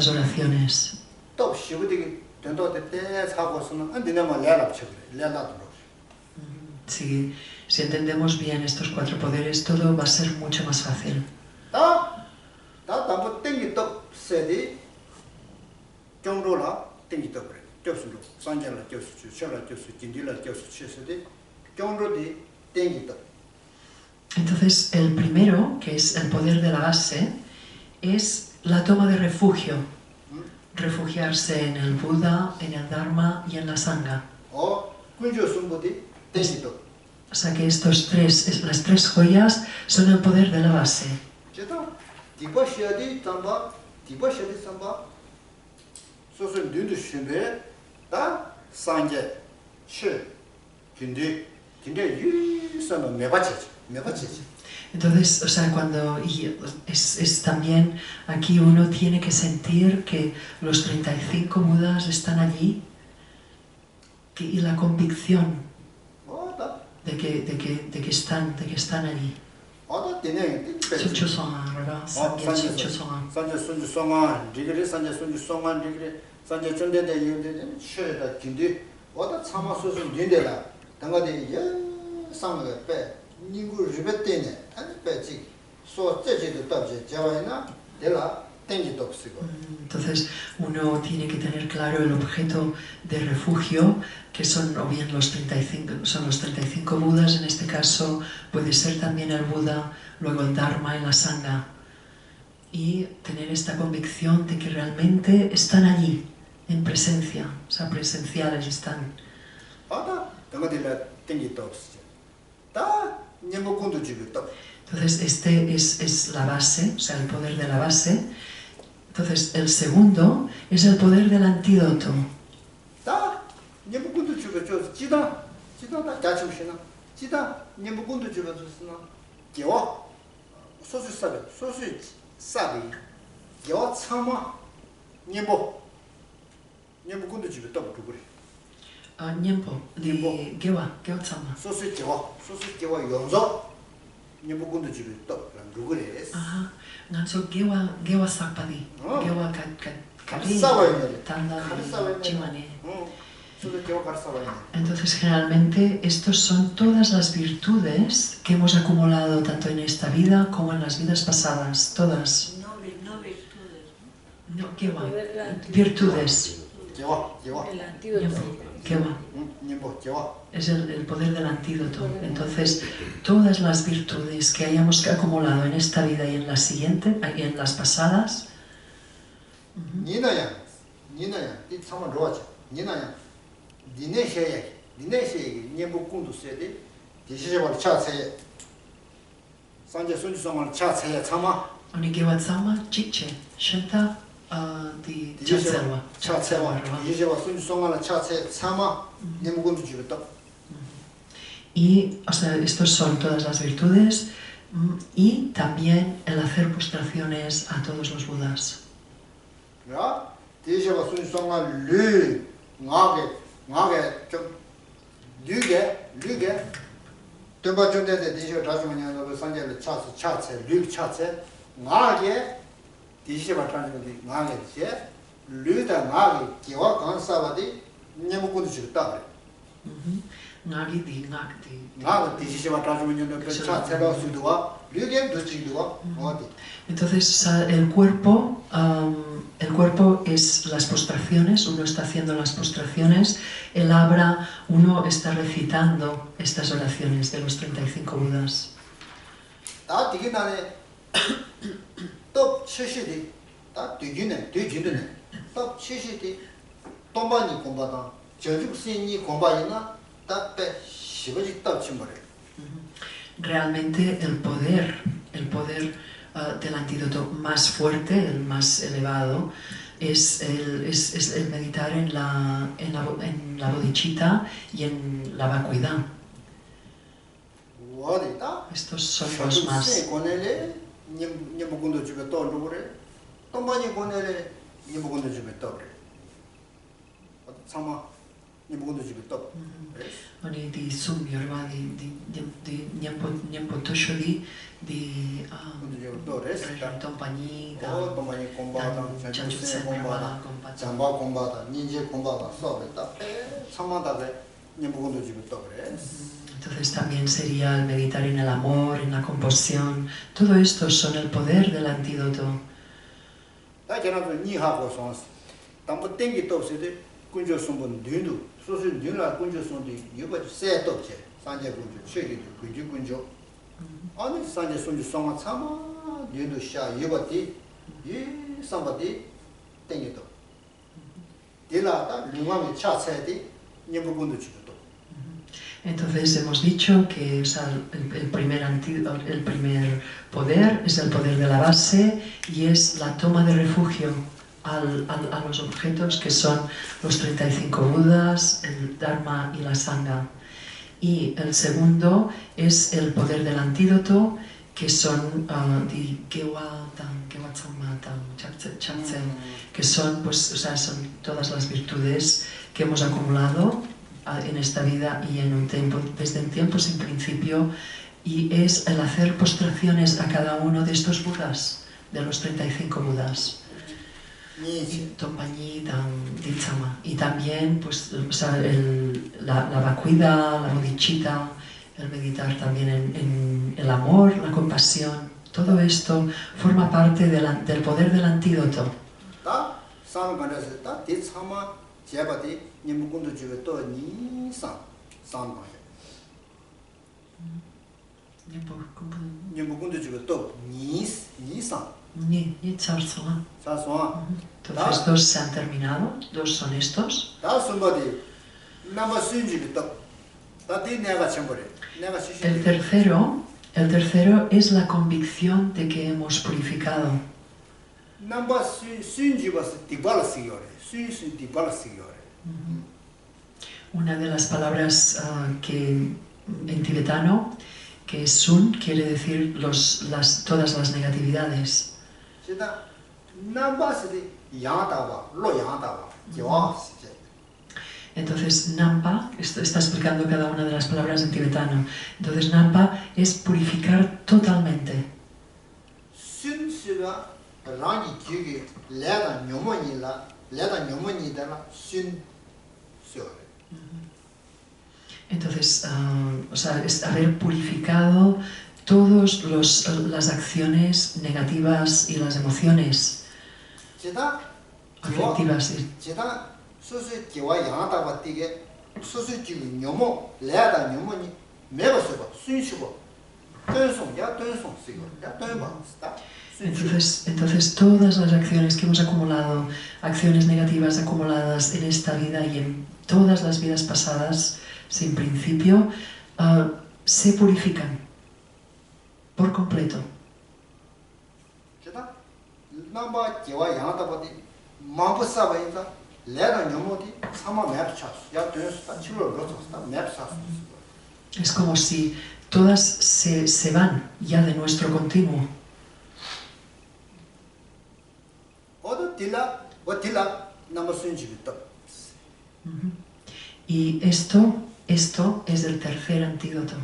oraciones. 또 시부되게 된도 때 사고서는 안되냐면 레라 쳐 그래. 레라도. Si entendemos bien estos 4 poderes, todo va a ser mucho más fácil. 다 담보 땡기 또 세디 정로라 땡기 또 그래. 교수로 산자라 교수 셔라 교수 진디라 교수 최세디 정로디 땡기 또. Entonces, el primero, que es el poder de la base, es la toma de refugio. Refugiarse en el Buda, en el Dharma y en la Sangha. 군주 승부디 땡기 또. O sea que las 3 joyas son el poder de la base. 제가 디버셔디 담바 디버셔디 삼바 소소 눈도 신베 다 산제 치 근데 유선은 매바치지. Entonces, o sea, es también aquí uno tiene que sentir que los 35 Budas están allí y la convicción de que están allí. Sucho Songan, ¿verdad? Sucho Songan. 산제 순주 송안 리그리 산제 순주 송안 리그리 산제 전대대 이유대 쉐다 근데 와다 참아 소소 닌데라 당가데 상을 빼 니구 리베테네 아니 빼지 소 제제도 답제 자와이나 데라 땡기도 없고. Entonces uno tiene que tener claro el objeto de refugio, que son o bien los 35 Budas, en este caso puede ser también el Buda, luego el Dharma y la Sangha, y tener esta convicción de que realmente están allí, en presencia, o sea, presenciales están. Entonces este es la base, o sea, el poder de la base. Entonces el segundo es el poder del antídoto. Nyempo, de Gewa Tsama. Ajá, ganso Gewa Sakpadi, Gewa Kari, Tanda, Chimane. Entonces generalmente estos son todas las virtudes que hemos acumulado tanto en esta vida como en las vidas pasadas, todas. No virtudes. No, Gewa, virtudes. El antídoto. Gewa. Es el poder del antídoto. Entonces, todas las virtudes que hayamos acumulado en esta vida y en la siguiente, y en las pasadas. Onigewa Tsama, Chiche, Shenta, di Chatsewa. Y, o sea, estos son todas las virtudes y también el hacer postraciones a todos los Budas. Entonces el cuerpo es las postraciones, uno está haciendo las postraciones, el abra, uno está recitando estas oraciones de los 35 Budas. Realmente el poder del antídoto más fuerte, el más elevado, es el meditar en la bodhicitta y en la vacuidad. Estos son los más. nimbugundu jibi top. Oni di summi orma di nyampo tosho di Tompagni, Tompagni komba, chanchutsen komba, jamba komba, ninje komba, sobeta. Samadabe nimbugundu jibi top. Entonces también sería el meditar en el amor, en la compasión. Todo esto son el poder del antídoto. Tampo tengi top sede kunjo sumbun dundu, sosu dunla kunjo sundi yuba se top che, sanje kunjo, chegi kunjo kunjo. Ani sanje sunju songa tsama dundu sha yuba di, yi samba di tengi top. Dila ta lingwami cha tse di nyembu kundu chibu top. Entonces hemos dicho que o sea, el primer poder es el poder de la base y es la toma de refugio a los objetos que son los 35 Budas, el Dharma y la Sangha. Y el segundo es el poder del antídoto, que son que son, pues, o sea, son todas las virtudes que hemos acumulado en esta vida y en un tiempo, desde un tiempo sin principio, y es el hacer postraciones a cada uno de estos Budas, de los 35 Budas. Y también pues, o sea, la vacuidad, la bodhicitta, el meditar también en el amor, la compasión, todo esto forma parte del poder del antídoto. Entonces dos se han terminado, dos son estos. El tercero es la convicción de que hemos purificado. Una de las palabras que en tibetano, que es sun, quiere decir todas las negatividades. Entonces Nampa, esto está explicando cada una de las palabras en tibetano. Entonces Nampa es purificar totalmente. Entonces, o sea, es haber purificado todas las acciones negativas y las emociones afectivas. Entonces todas las acciones que hemos acumulado, acciones negativas acumuladas en esta vida y en todas las vidas pasadas, sin principio, se purifican por completo. Es como si todas se van ya de nuestro continuo. Y esto es el tercer antídoto.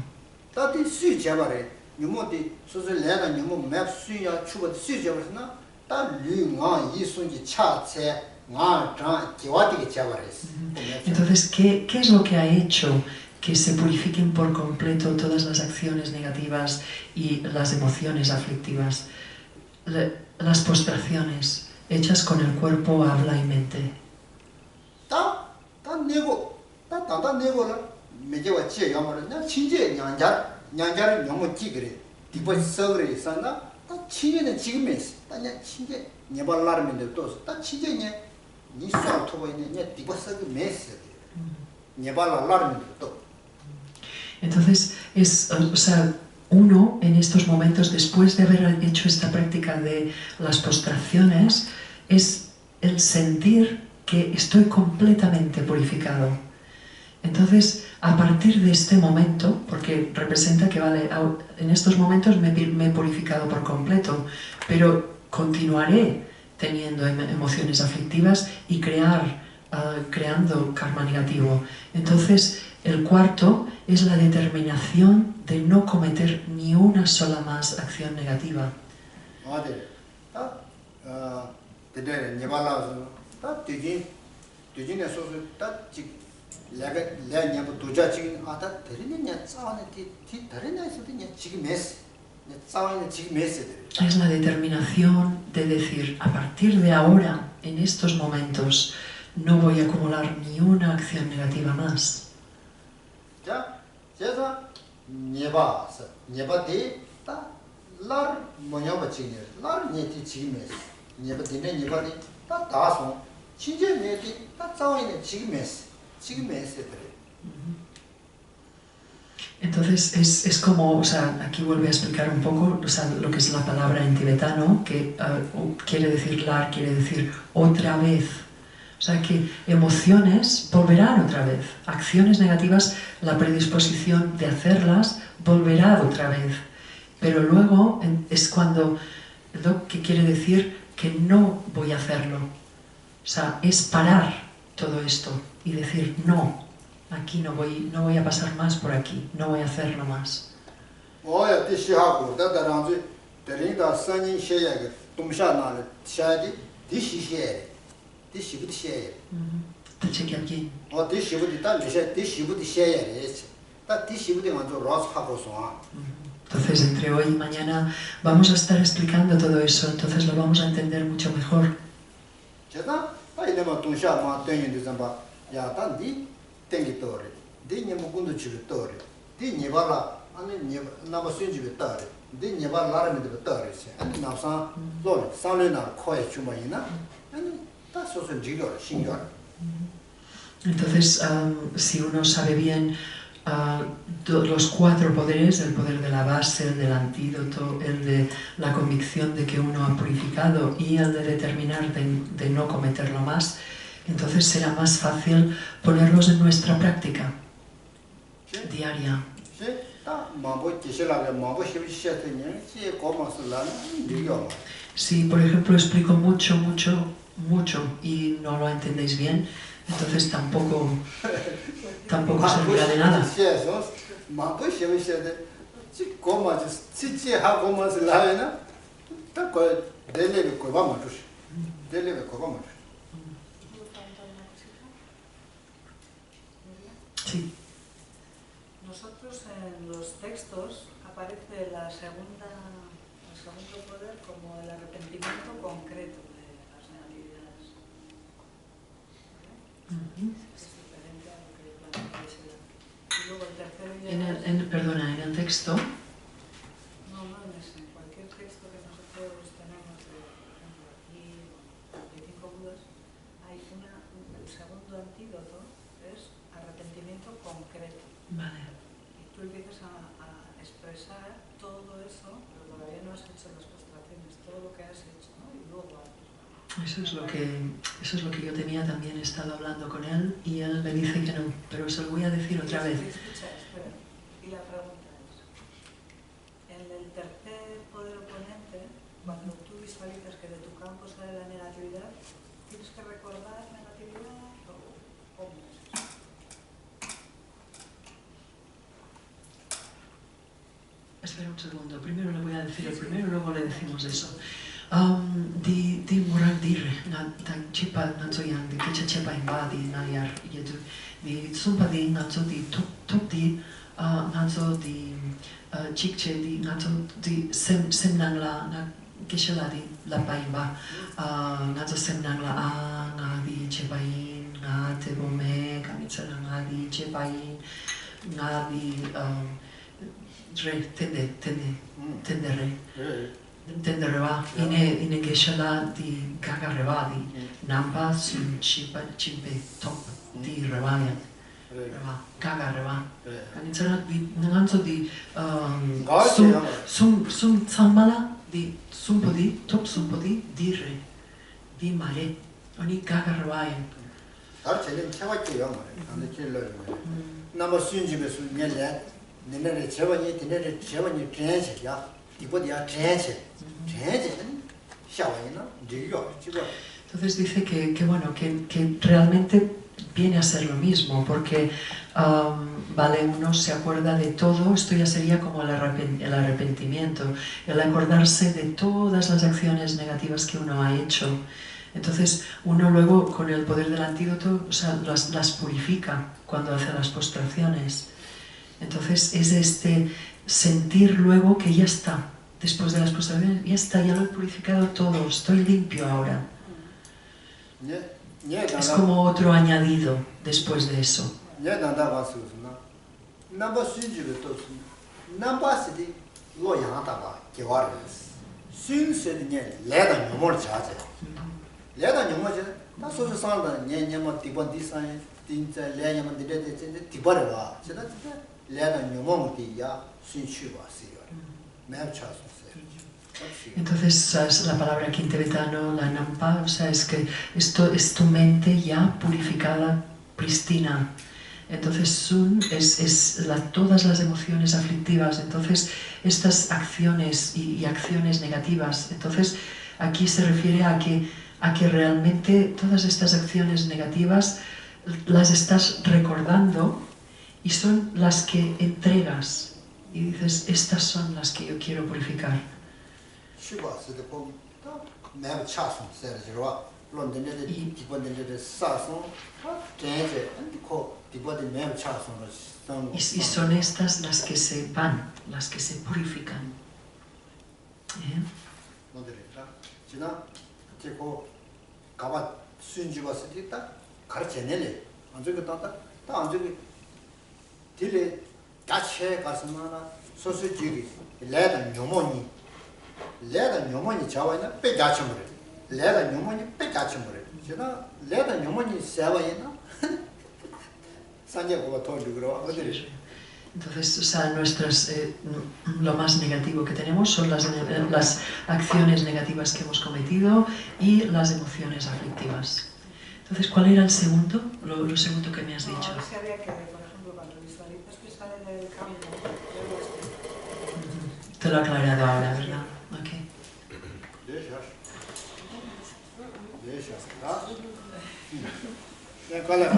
Entonces, ¿qué es lo que ha hecho que se purifiquen por completo todas las acciones negativas y las emociones aflictivas? Las postraciones hechas con el cuerpo, habla y mente. Entonces, o sea, uno en estos momentos, después de haber hecho esta práctica de las postraciones, es el sentir que estoy completamente purificado. Entonces, a partir de este momento, porque representa que vale, en estos momentos me he purificado por completo, pero continuaré teniendo emociones aflictivas y crear creando karma negativo. Entonces, el cuarto es la determinación de no cometer ni una sola más acción negativa. Es la determinación de decir, a partir de ahora, en estos momentos, no voy a acumular ni una acción negativa más. Entonces es como, o sea, aquí vuelve a explicar un poco, o sea, lo que es la palabra en tibetano, que quiere decir lar, quiere decir otra vez. O sea que emociones volverán otra vez. Acciones negativas, la predisposición de hacerlas volverá otra vez. Pero luego es cuando, lo que quiere decir que no voy a hacerlo. O sea, es parar todo esto y decir no. Aquí no voy a pasar más por aquí, no voy a hacerlo más. Entonces, entre hoy y mañana vamos a estar explicando todo eso, entonces lo vamos a entender mucho mejor. Entonces, si uno sabe bien los cuatro poderes, el poder de la base, el del antídoto, el de la convicción de que uno ha purificado y el de determinar de no cometerlo más, entonces será más fácil ponerlos en nuestra práctica diaria. Si, por ejemplo, explico mucho y no lo entendéis bien, entonces tampoco servirá de nada. Sí. Nosotros en los textos aparece el segundo poder como el arrepentimiento concreto de las negatividades. Es diferente a lo que planteáis. Y luego el tercero ya perdona, en el texto. No, en cualquier texto que nosotros tenemos, por ejemplo aquí, de 5 Budas, hay el segundo antídoto es arrepentimiento concreto. Vale. Y tú empiezas a expresar todo eso, pero todavía no has hecho las postraciones, todo lo que has hecho, ¿no? Y luego Eso es lo que yo tenía también, he estado hablando con él y él me dice que no, pero se lo voy a decir otra vez. Escucha, espera. Y la pregunta es, en el tercer poder oponente, cuando tú visualizas que de tu campo sale la negatividad, ¿tienes que recordar negatividad o cómo es eso? Espera un segundo, primero le voy a decir el primero, luego le decimos eso. Di moral dire, dan chipa nanzo yang, di kecha chepa imba di nayar yedu, di sumpa di nanzo di tuk di nanzo di chikche di nanzo di semnang la na keshala di lapa imba, nanzo semnang la nga di chepa in, nga te bome, kamitsala nga di chepa in, nga di re, tende re. Tendereva, in geshala di gaga reva di nampa sun chipa chimpe top di revaya reva gaga reva kanitsana di nanzo di sum samala di sumpodi top sumpodi di re di mare oni gaga revaya archelen chawake yo ande chelo namo sunjibe su nyele nenere chawani tenere chawani trenche ya 이보다 trenche Entonces dice bueno, que realmente viene a ser lo mismo, porque vale, uno se acuerda de todo, esto ya sería como el arrepentimiento, el acordarse de todas las acciones negativas que uno ha hecho. Entonces uno luego con el poder del antídoto, o sea, las purifica cuando hace las postraciones. Entonces es este sentir luego que ya está, después de las postraciones, ya está, ya lo he purificado todo, estoy limpio ahora. Es como otro añadido después de eso. Entonces, ¿sabes? La palabra aquí en tibetano, la nampa, o sea, es que esto es tu mente ya purificada, pristina. Entonces, sun es todas las emociones aflictivas. Entonces, estas acciones y acciones negativas. Entonces, aquí se refiere a que realmente todas estas acciones negativas las estás recordando y son las que entregas. Y dices, estas son las que yo quiero purificar. Y son estas las que se van, las que se purifican. Leda nyomoni chawayna pe gachimure. Leda nyomoni pe gachimure. Jena leda nyomoni sewayna. Sanje ko to ligro. Entonces, o sea, lo más negativo que tenemos son las acciones negativas que hemos cometido y las emociones aflictivas. Entonces, ¿cuál era el segundo? Lo segundo que me has dicho. No, se había que, por ejemplo, cuando visualizas que sale del campo, te lo he aclarado ahora, ¿verdad? Ok. ¿Cuál es el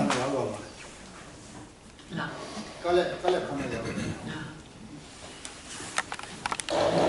No. ¿Cuál es el